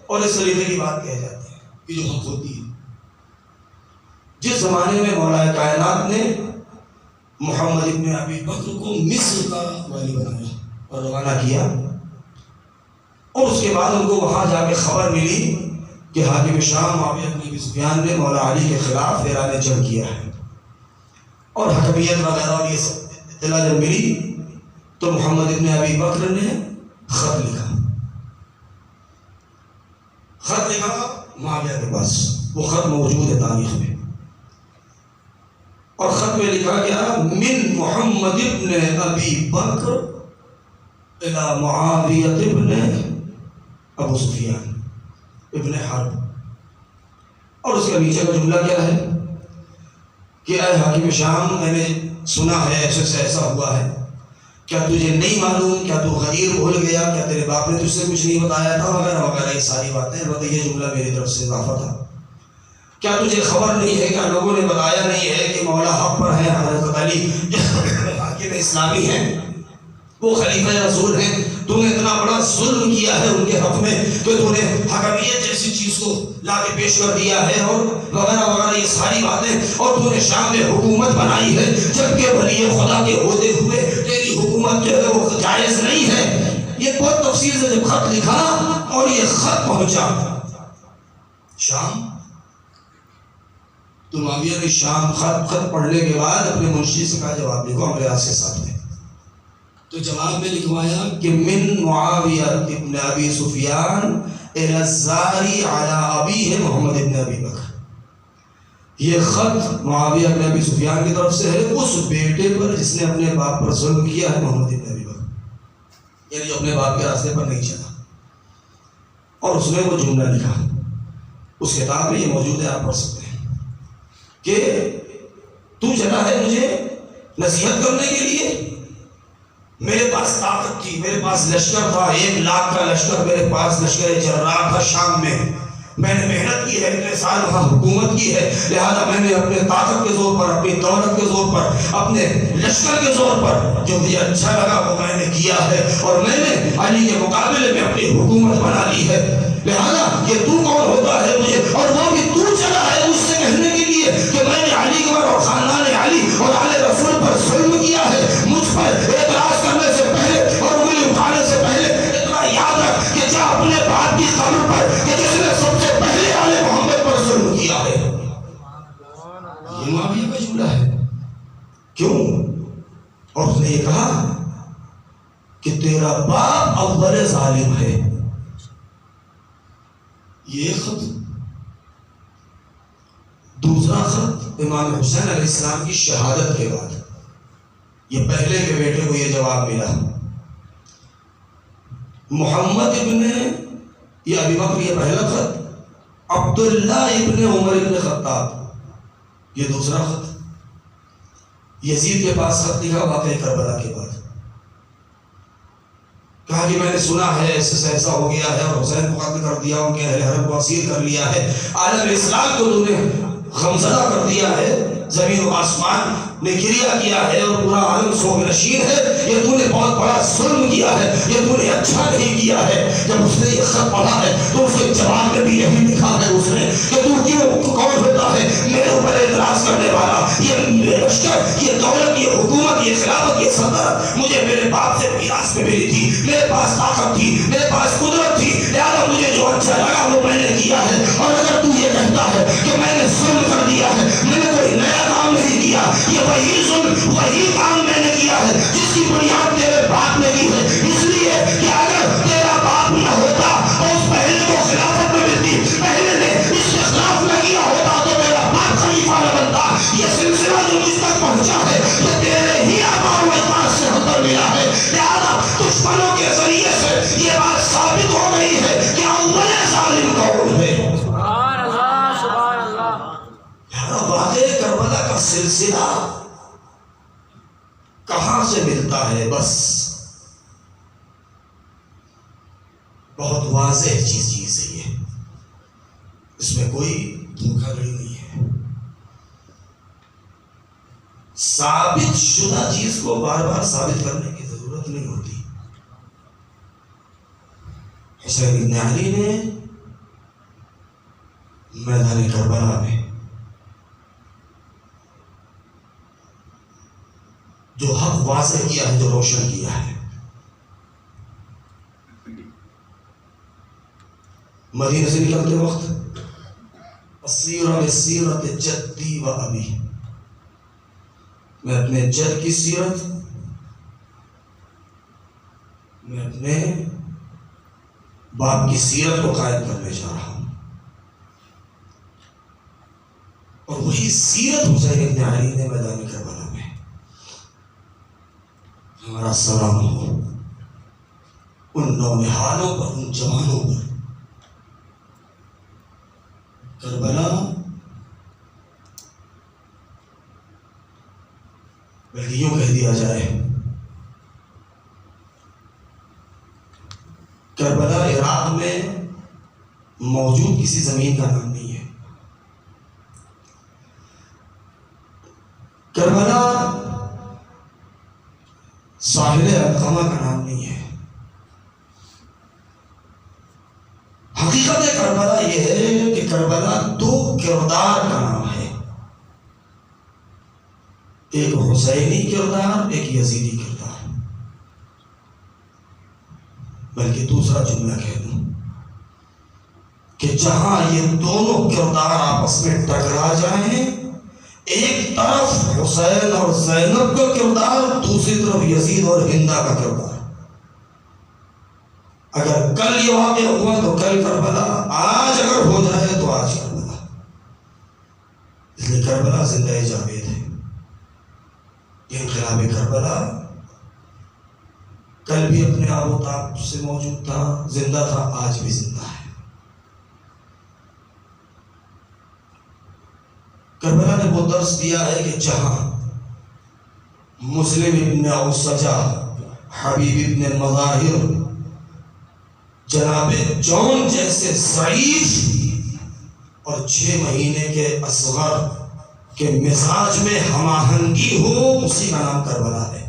اور اس طریقے کی بات کہہ جاتے ہیں کہ جو حق ہوتی ہے. جس زمانے میں مولا کائنات نے محمد ابن ابی بکر کو مصر کا والی بنایا اور روانہ کیا، اور اس کے بعد ان کو وہاں جا کے خبر ملی کہ حاکم شام معاویہ بن ابی سفیان نے مولا علی کے خلاف اعلان جنگ کیا ہے اور حکمیت وغیرہ، اور یہ سب اطلاع جب ملی تو محمد ابن ابی بکر نے خط لکھا معاویہ کے پاس. وہ خط موجود ہے تاریخ میں، اور خط میں لکھا گیا من محمد ابن ابی بکر الی معاویہ ابن ابو سفیان ابن حرب. اور اس کے نیچے کا جملہ کیا ہے کہ اے حاکم شام، میں نے سنا ہے ایسے سے ایسا ہوا ہے، کیا تجھے نہیں معلوم؟ کیا تو غدیر بھول گیا؟ کیا تیرے باپ نے تجھ سے کچھ نہیں بتایا تھا؟ وغیرہ وغیرہ یہ ساری باتیں. البتہ یہ جملہ میری طرف سے اضافہ تھا. کیا تجھے خبر نہیں ہے؟ کیا لوگوں نے بتایا نہیں ہے کہ مولا حق پر ہے، حضرت علی حاکم اسلامی ہیں، وہ خلیفہ رسول ہیں؟ تو نے اتنا بڑا ظلم کیا ہے ان کے حق میں کہ تو نے حکمیت جیسی چیز کو لا کے پیش کر دیا ہے اور وغیرہ وغیرہ یہ ساری باتیں، اور تو نے شام میں حکومت بنائی ہے جبکہ ولی خدا کے ہوتے ہوئے تیری حکومت جو ہے وہ جائز نہیں ہے. یہ بہت تفصیل سے جب خط لکھا اور یہ خط پہنچا شام، تو معاویہ نے شام خط پڑھنے کے بعد اپنے منشی سے کہا جواب لکھو ہمارے ہاتھ کے ساتھ میں. تو جواب میں لکھوایا کہ من معاویہ ابن ابی سفیان الی الزاری علی ابیہ محمد ابن ابی بکر. یہ خط معاویہ ابن ابی سفیان کی طرف سے ہے اس بیٹے پر جس نے اپنے باپ پر ظلم کیا ہے، محمد ابن ابی بکر، یعنی جو اپنے باپ کے راستے پر نہیں چلا. اور اس نے وہ جملہ لکھا، اس کتاب میں یہ موجود ہے، آپ پڑھ سکتے ہیں کہ تو چلا ہے مجھے نصیحت کرنے کے لیے. میرے پاس طاقت تھی، میرے پاس لشکر تھا، 1 لاکھ کا لشکر میرے پاس لشکر جرار تھا شام میں نے محنت کی ہے، اتنے سال وہاں حکومت کی ہے، لہذا میں نے اپنے طاقت کے زور پر، اپنی دولت کے زور پر، اپنے لشکر کے زور پر جو مجھے اچھا لگا وہ میں نے کیا ہے، اور میں نے علی کے مقابلے میں اپنی حکومت بنا لی ہے. لہذا یہ تو کون ہوتا ہے مجھے، اور وہ بھی تو چلا ہے مجھ سے کہنے کے لیے کہ میں نے علی پر اور خاندان علی اور آل رسول پر ظلم کیا ہے. مجھ پر اعتراض کرنے سے پہلے اور انگلی اٹھانے سے پہلے اتنا یاد رکھ کہ جا اپنے باپ کی قبر پر کہ جس نے سب سے پہلے آل محمد پر ظلم کیا ہے. یہ معاویہ کا جملہ ہے. کیوں؟ اور اس نے یہ کہا کہ تیرا باپ اول ظالم ہے. یہ خط. دوسرا خط امام حسین علیہ السلام کی شہادت کے بعد، یہ پہلے کے بیٹے کو یہ جواب ملا. محمد ابن یہ ابی بکر یہ پہلا خط، عبداللہ ابن عمر ابن خطاب یہ دوسرا خط. یزید کے پاس خط لکھا واقعہ کربلا کے بعد، کہا کہ میں نے سنا ہے ایسے سے ایسا ہو گیا ہے اور حسین کو قتل کر دیا، ان کے اہل حرم کو اسیر کر لیا ہے، عالم اسلام کو تو نے غمزدہ کر دیا ہے، زمین و آسمان نے گریہ کیا ہے اور پورا عالم سوگ نشین ہے. یہ تو نے بہت بڑا ظلم کیا ہے، یہ تو نے اچھا نہیں کیا ہے. جب اس نے یہ خط پڑھا ہے تو اس کے جواب میں بھی یہی لکھا ہے اس نے کہ تو کیوں کون ہوتا ہے میرے اوپر اعتراض کرنے والا. یہ لشکر، یہ دولت، یہ حکومت، یہ خلافت، یہ سلطنت مجھے میرے باپ سے میراث میں ملی تھی. میرے پاس طاقت تھی، میرے پاس قدرت تھی، لہٰذا مجھے جو اچھا لگا وہ میں نے کیا ہے. اور اگر تو یہ کہتا ہے کہ میں نے ظلم کر دیا ہے، میں نے کوئی نیا کام نہیں کیا، یہ وہی ظلم وہی کام میں نے کیا ہے جس کی بنیاد تیرے باپ نے کی ہے. اس لیے کہ اگر تیرا باپ نہ ہوتا تو اس پہلے کو خلافت میں ملتی، پہلے نے استخلاف نہ کیا ہوتا تو میرا باپ خلیفہ نہ بنتا. یہ سلسلہ جو مجھ تک پہنچا ہے یہ تیرے ہی آباء و اجداد سے ہم پر ملا ہے. لہذا دشمنوں کے ذریعے سے یہ بات ثابت ہو گئی ہے کہ اول ظالم کون ہے. سبحان اللہ، سبحان اللہ. واقعہ کربلا کا سلسلہ کہاں سے ملتا ہے بس. بہت واضح چیز ہے یہ، اس میں کوئی دھوکہ دھڑی نہیں ہے. ثابت شدہ چیز کو بار بار ثابت کرنے کی ضرورت نہیں ہوتی. حسین ابن علی نے میدان کربلا میں جو حق واضح کیا ہے، جو روشن کیا ہے، مدینہ سے نکلتے وقت اسیر بسیرت جدی و ابی، میں اپنے جد کی سیرت، میں اپنے باپ کی سیرت کو قائم کرنے جا رہا ہوں. اور وہی سیرت حسین ابن علی نے میدان کربلا میں. ہمارا سلام ہو ان نونہالوں پر، ان جوانوں پر. کربلا بلکہ یوں کہہ دیا جائے، کربلا عراق میں موجود کسی زمین کا نام نہیں ہے. کربلا ساحل علقمہ کا نام نہیں ہے. حقیقت کربلا یہ ہے کہ کربلا دو کردار کا نام ہے، ایک حسینی کردار، ایک یزیدی کردار. بلکہ دوسرا جملہ کہہ دوں کہ جہاں یہ دونوں کردار آپس میں ٹکرا جائیں، ایک طرف حسین اور زینب کا کردار، دوسری طرف یزید اور ہندا کا کردار. اگر کل یہ واقعہ ہوا تو کل کربلا، آج اگر ہو جائے تو آج کربلا. اس لیے کربلا زندہ جاوید ہے. انقلاب کربلا کل بھی اپنے آب و تاب سے موجود تھا، زندہ تھا، آج بھی زندہ ہے. کربلا نے وہ درس دیا ہے کہ جہاں مسلم ابن اوسجا، حبیب ابن مظاہر، جناب جون جیسے ضعیف اور 6 مہینے کے اصغر کے مزاج میں ہم آہنگی ہو، اسی کا نام کربلا ہے.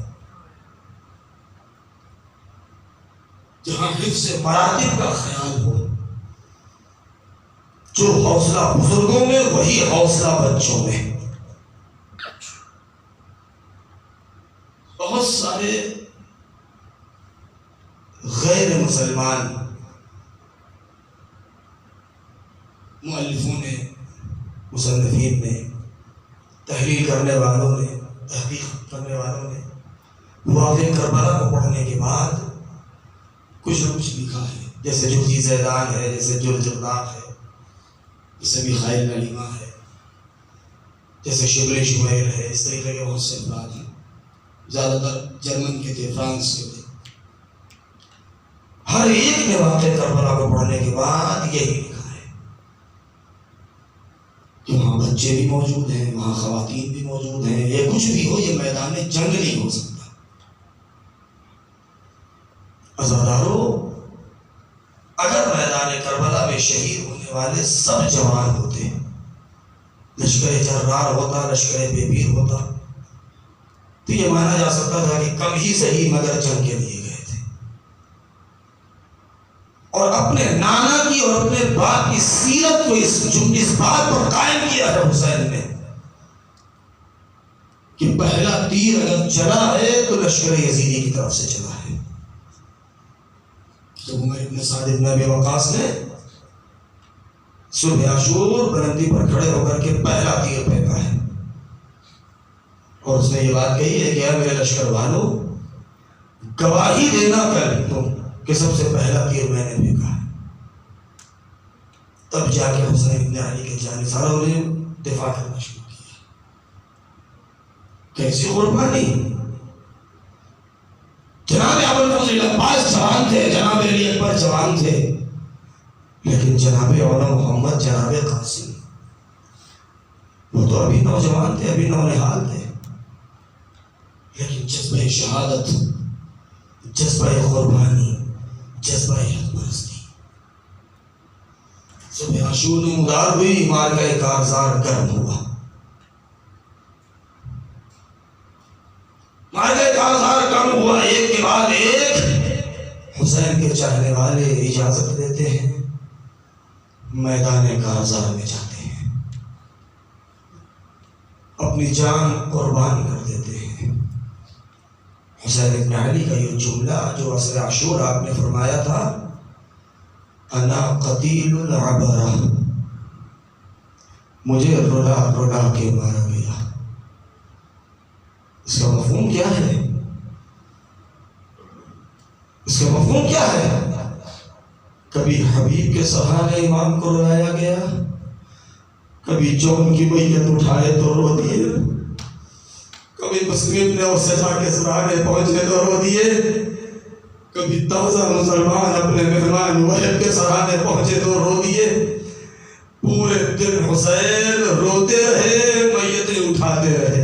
جہاں حفظ مراتب کا خیال ہو، جو حوصلہ بزرگوں میں وہی حوصلہ بچوں میں. بہت سارے غیر مسلمان مؤلفوں نے، مصنفین نے، تحلیل کرنے والوں نے، تحقیق کرنے والوں نے واقعہ کربلا کو پڑھنے کے بعد کچھ نہ کچھ لکھا ہے. جیسے جوزی زیدان ہے، جیسے جرجرداق ہے، جیسے میخائیل نلیمہ ہے، جیسے شبلی شمیر ہے. اس طریقے کے بہت سے افراد ہیں، زیادہ تر جرمن کے تھے، فرانس کے تھے. ہر ایک نے واقعہ کربلا کو پڑھنے کے بعد یہی لکھا ہے کہ وہاں بچے بھی موجود ہیں، وہاں خواتین بھی موجود ہیں. یہ کچھ بھی ہو، یہ میدان جنگ نہیں ہو سکتا. عزادارو، اگر میدان کربلا میں شہید ہونے والے سب جوان ہوتے، لشکر جرار ہوتا، لشکر بیبیر ہوتا، تو یہ مانا جا سکتا تھا کہ کم ہی صحیح مگر جنگ کے لیے گئے تھے. اور اپنے نانا کی اور اپنے باپ کی سیرت کو اس بات پر قائم کیا ہے حسین نے کہ پہلا تیر اگر چلا ہے تو لشکر یزیدی کی طرف سے چلا ہے. تو عمر ابن سعد ابن ابی وقاص نے صبح عاشور بلندی پر کھڑے ہو کر کے پہلا تیر پھینکا ہے، اور اس نے یہ بات کہی ہے کہ اے میرے لشکر والوں، گواہی دینا کل تم کہ سب سے پہلا تیر میں نے پھینکا ہے. تب جا کے حسین ابن علی کے جانثاروں نے دفاع کرنا شروع کیا. کیسی قربانی! جناب ابوالفضل عباس جوان تھے، جناب علی اکبر جوان تھے، لیکن جناب اولا محمد، جناب قاسم، وہ تو ابھی نوجوان تھے، ابھی نونہال تھے. لیکن جذبہ شہادت، جذبہ قربانی، جذبہ حق پرستی، صبح عاشور نمودار ہوئی، معرکہ کارزار گرم ہوا، معرکہ کارزار گرم ہوا، ایک کے بعد ایک حسین کے چاہنے والے اجازت دیتے ہیں، میدان کارزار میں جاتے ہیں، اپنی جان قربان کر دیتے ہیں۔ حسین ابن علی کا یہ جملہ جو عصر عاشور آپ نے فرمایا تھا، انا قتیل العبرہ، مجھے رلا رلا کے مارا گیا، اس کا مفہوم کیا ہے؟ اس کا مفہوم کیا ہے؟ کبھی حبیب کے سہارے امام کو رلایا گیا، کبھی جون کی بیعت اٹھائے تو رو دیے، کبھی مسلم نے اور سجا کے سرانے پہنچے تو رو دیے، کبھی تازہ مسلمان اپنے مہمان وحب کے سرانے پہنچے تو رو دیے۔ پورے دن حسین روتے رہے، میتیں اٹھاتے رہے۔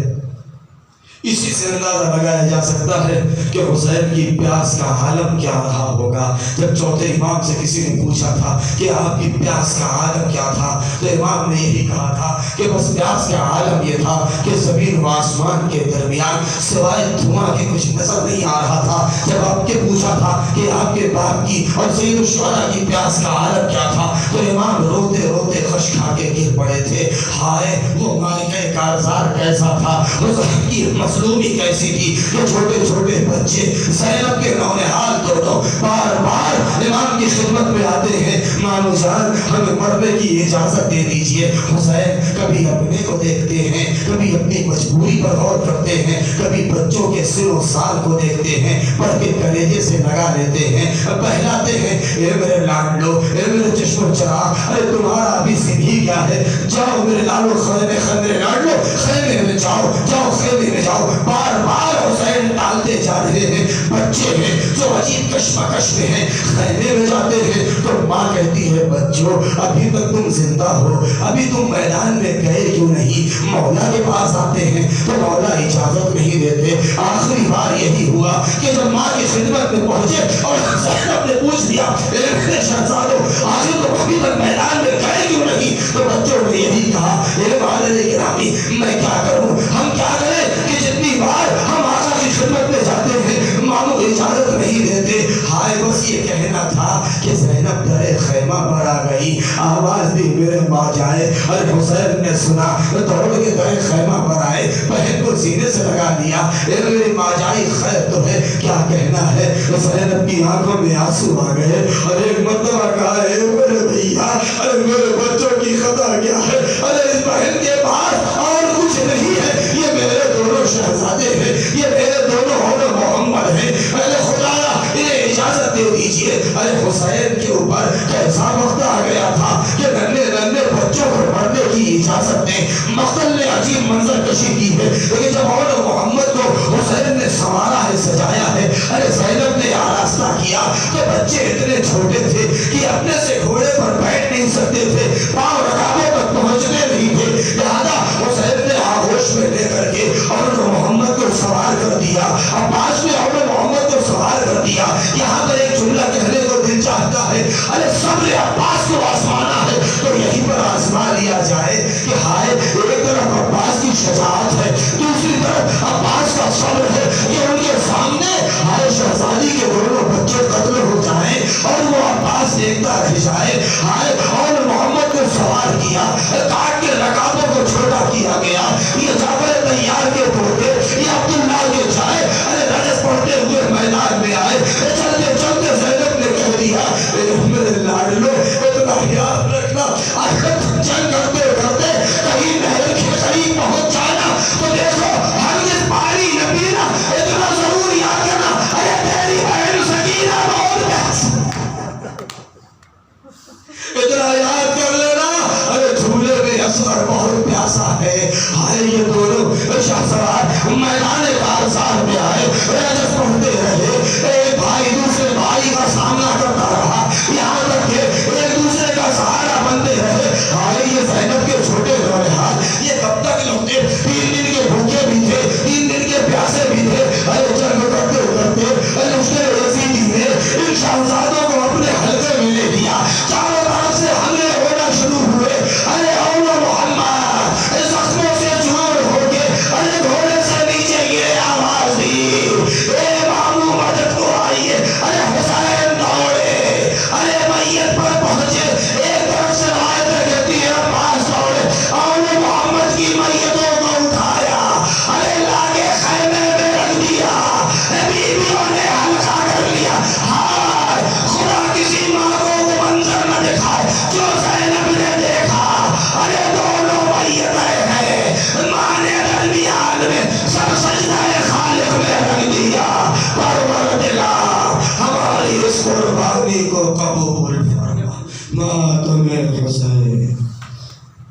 اسی سے اندازہ لگایا جا سکتا ہے کہ حسین کی پیاس کا عالم کیا رہا ہوگا۔ جب چوتھے امام سے کسی نے پوچھا تھا کہ آپ کی پیاس کا عالم کیا تھا، تو امام نے یہی کہا تھا کہ بس پیاس کا عالم یہ تھا کہ زمین و آسمان کے درمیان سوائے دھواں کے کچھ نظر نہیں آ رہا تھا۔ جب آپ کے پوچھا تھا کہ آپ کے باپ کی اور سید الشہداء کی پیاس کا عالم کیا تھا، تو امام روتے روتے خش کھا کے گر پڑے تھے۔ ہائے وہ معرکہ کارزار کیسا تھا، اس کی مظلومی کیسی تھی کہ چھوٹے چھوٹے بچے زینب کے نونہال دونوں بار بار امام کی خدمت میں آتے ہیں، مامو جان ہمیں پڑھنے کی اجازت دے دیجئے۔ حسین کبھی اپنے کو دیکھتے ہیں، کبھی اپنی مجبوری پر غور کرتے ہیں، کبھی بچوں کے سر و سال کو دیکھتے ہیں، پڑھ کے کلیجے سے لگا لیتے ہیں، بہلاتے ہیں، اے میرے لاڈلو، اے میرے چشم چراغ، ارے تمہارا ابھی سن ہی کیا ہے، جاؤ میرے لاڈلو میرے لاڈلو خیمے میں جاؤ، جاؤ خیمے میں جاؤ۔ بار بار حسین ٹالتے جا رہے ہیں۔ بچے ہیں جو عجیب کشمکش میں ہیں، خیمے میں جاتے ہیں تو ماں کہتی ہے بچوں ابھی تک تم زندہ ہو، ابھی تم میدان میں گئے کیوں نہیں؟ مولا کے پاس آتے ہیں تو مولا اجازت نہیں دیتے۔ آخری بار یہی ہوا کہ جب ماں کی خدمت میں پہنچے اور زینب نے پوچھ دیا اے میرے شہزادو آخر تم ابھی تک میدان میں گئے کیوں نہیں؟ تو بچوں نے یہی کہا اے والد گرامی میں کیا کروں، ہم کیا کریں کہ جتنی بار ہم آقا کی خدمت میں جاتے ہیں مامو اجازت نہیں دیتے۔ ہائے بس یہ کہنا تھا کہ زینب درے خیمہ پر آ گئی، آواز دی میرے ماں جائے، اور حسین نے سنا دوڑ کے درے خیمہ پر آئے، بہن کو سینے سے لگا لیا، اے میری ماں جائی خیر تو ہے، کیا کہنا ہے؟ زینب کی آنکھوں میں آنسو آ گئے اور ایک مرتبہ کہا اے میرے بھیا، ارے میرے بچوں کی خطا کیا ہے، ارے اس بہن کے پاس اور کچھ نہیں ہے، یہ میرے دونوں شہزادے ہیں، یہ میرے دونوں محمد ہیں، اے خدایا انہیں اجازت دے دیجئے۔ ارے حسین کے اوپر کیسا وقت آ گیا تھا کہ ننھے ننھے بچوں کو پڑھنے کی اجازت دیں۔ مقتل نے عجیب منظر کشی کی ہے، لیکن جب محمد کو حسین نے سنوارا ہے، سجایا ہے، ارے زینب نے آراستہ کیا تو بچے اتنے چھوٹے تھے کہ اپنے سے گھوڑے پر بیٹھ نہیں سکتے تھے، پاؤں رکابوں تک پہنچنے نہیں تھے، لہذا حسین نے آغوش میں لے کر کے اور محمد کو سوار کر دیا، عباس نے اور محمد کو سوار کر دیا۔ یہاں پر ایک جملہ کہنے کو دل چاہتا ہے، ارے صبر عباس کو آزمانا ہے تو یہیں پر آزما لیا جائے کہ ہائے ایک طرف عباس کی شجاعت ہے، دوسری طرف عباس کا صبر ہے کہ ان کے سامنے ہائے شہزادی کے دونوں بچے قتل ہو جائیں اور وہ عباس دیکھتا رہ جائے۔ ہائے اور محمد کو سوار کیا، کاٹ کے رکابوں کو چھوٹا کیا گیا، یہ جعفر طیار کے پوتے یہ عبداللہ کے جائے، ارے رجس پڑھتے ہوئے میدان میں آئے، چلتے چلتے زینب نے کہہ دیا میرے لاڈلو اتنا یاد رکھنا جنگ کرتے کرتے کہیں نہر کے قریب پہنچ جانا تو دیکھو ہرگز پانی نہ پینا، اتنا ضرور یاد کرنا ارے تیری بہن سکینہ بہت پیاس، اتنا یاد کر لینا ارے جھولے میں اصغر بہت پیاسا ہے۔ ہائے یہ دونوں شہسوار میدان کارزار میں آئے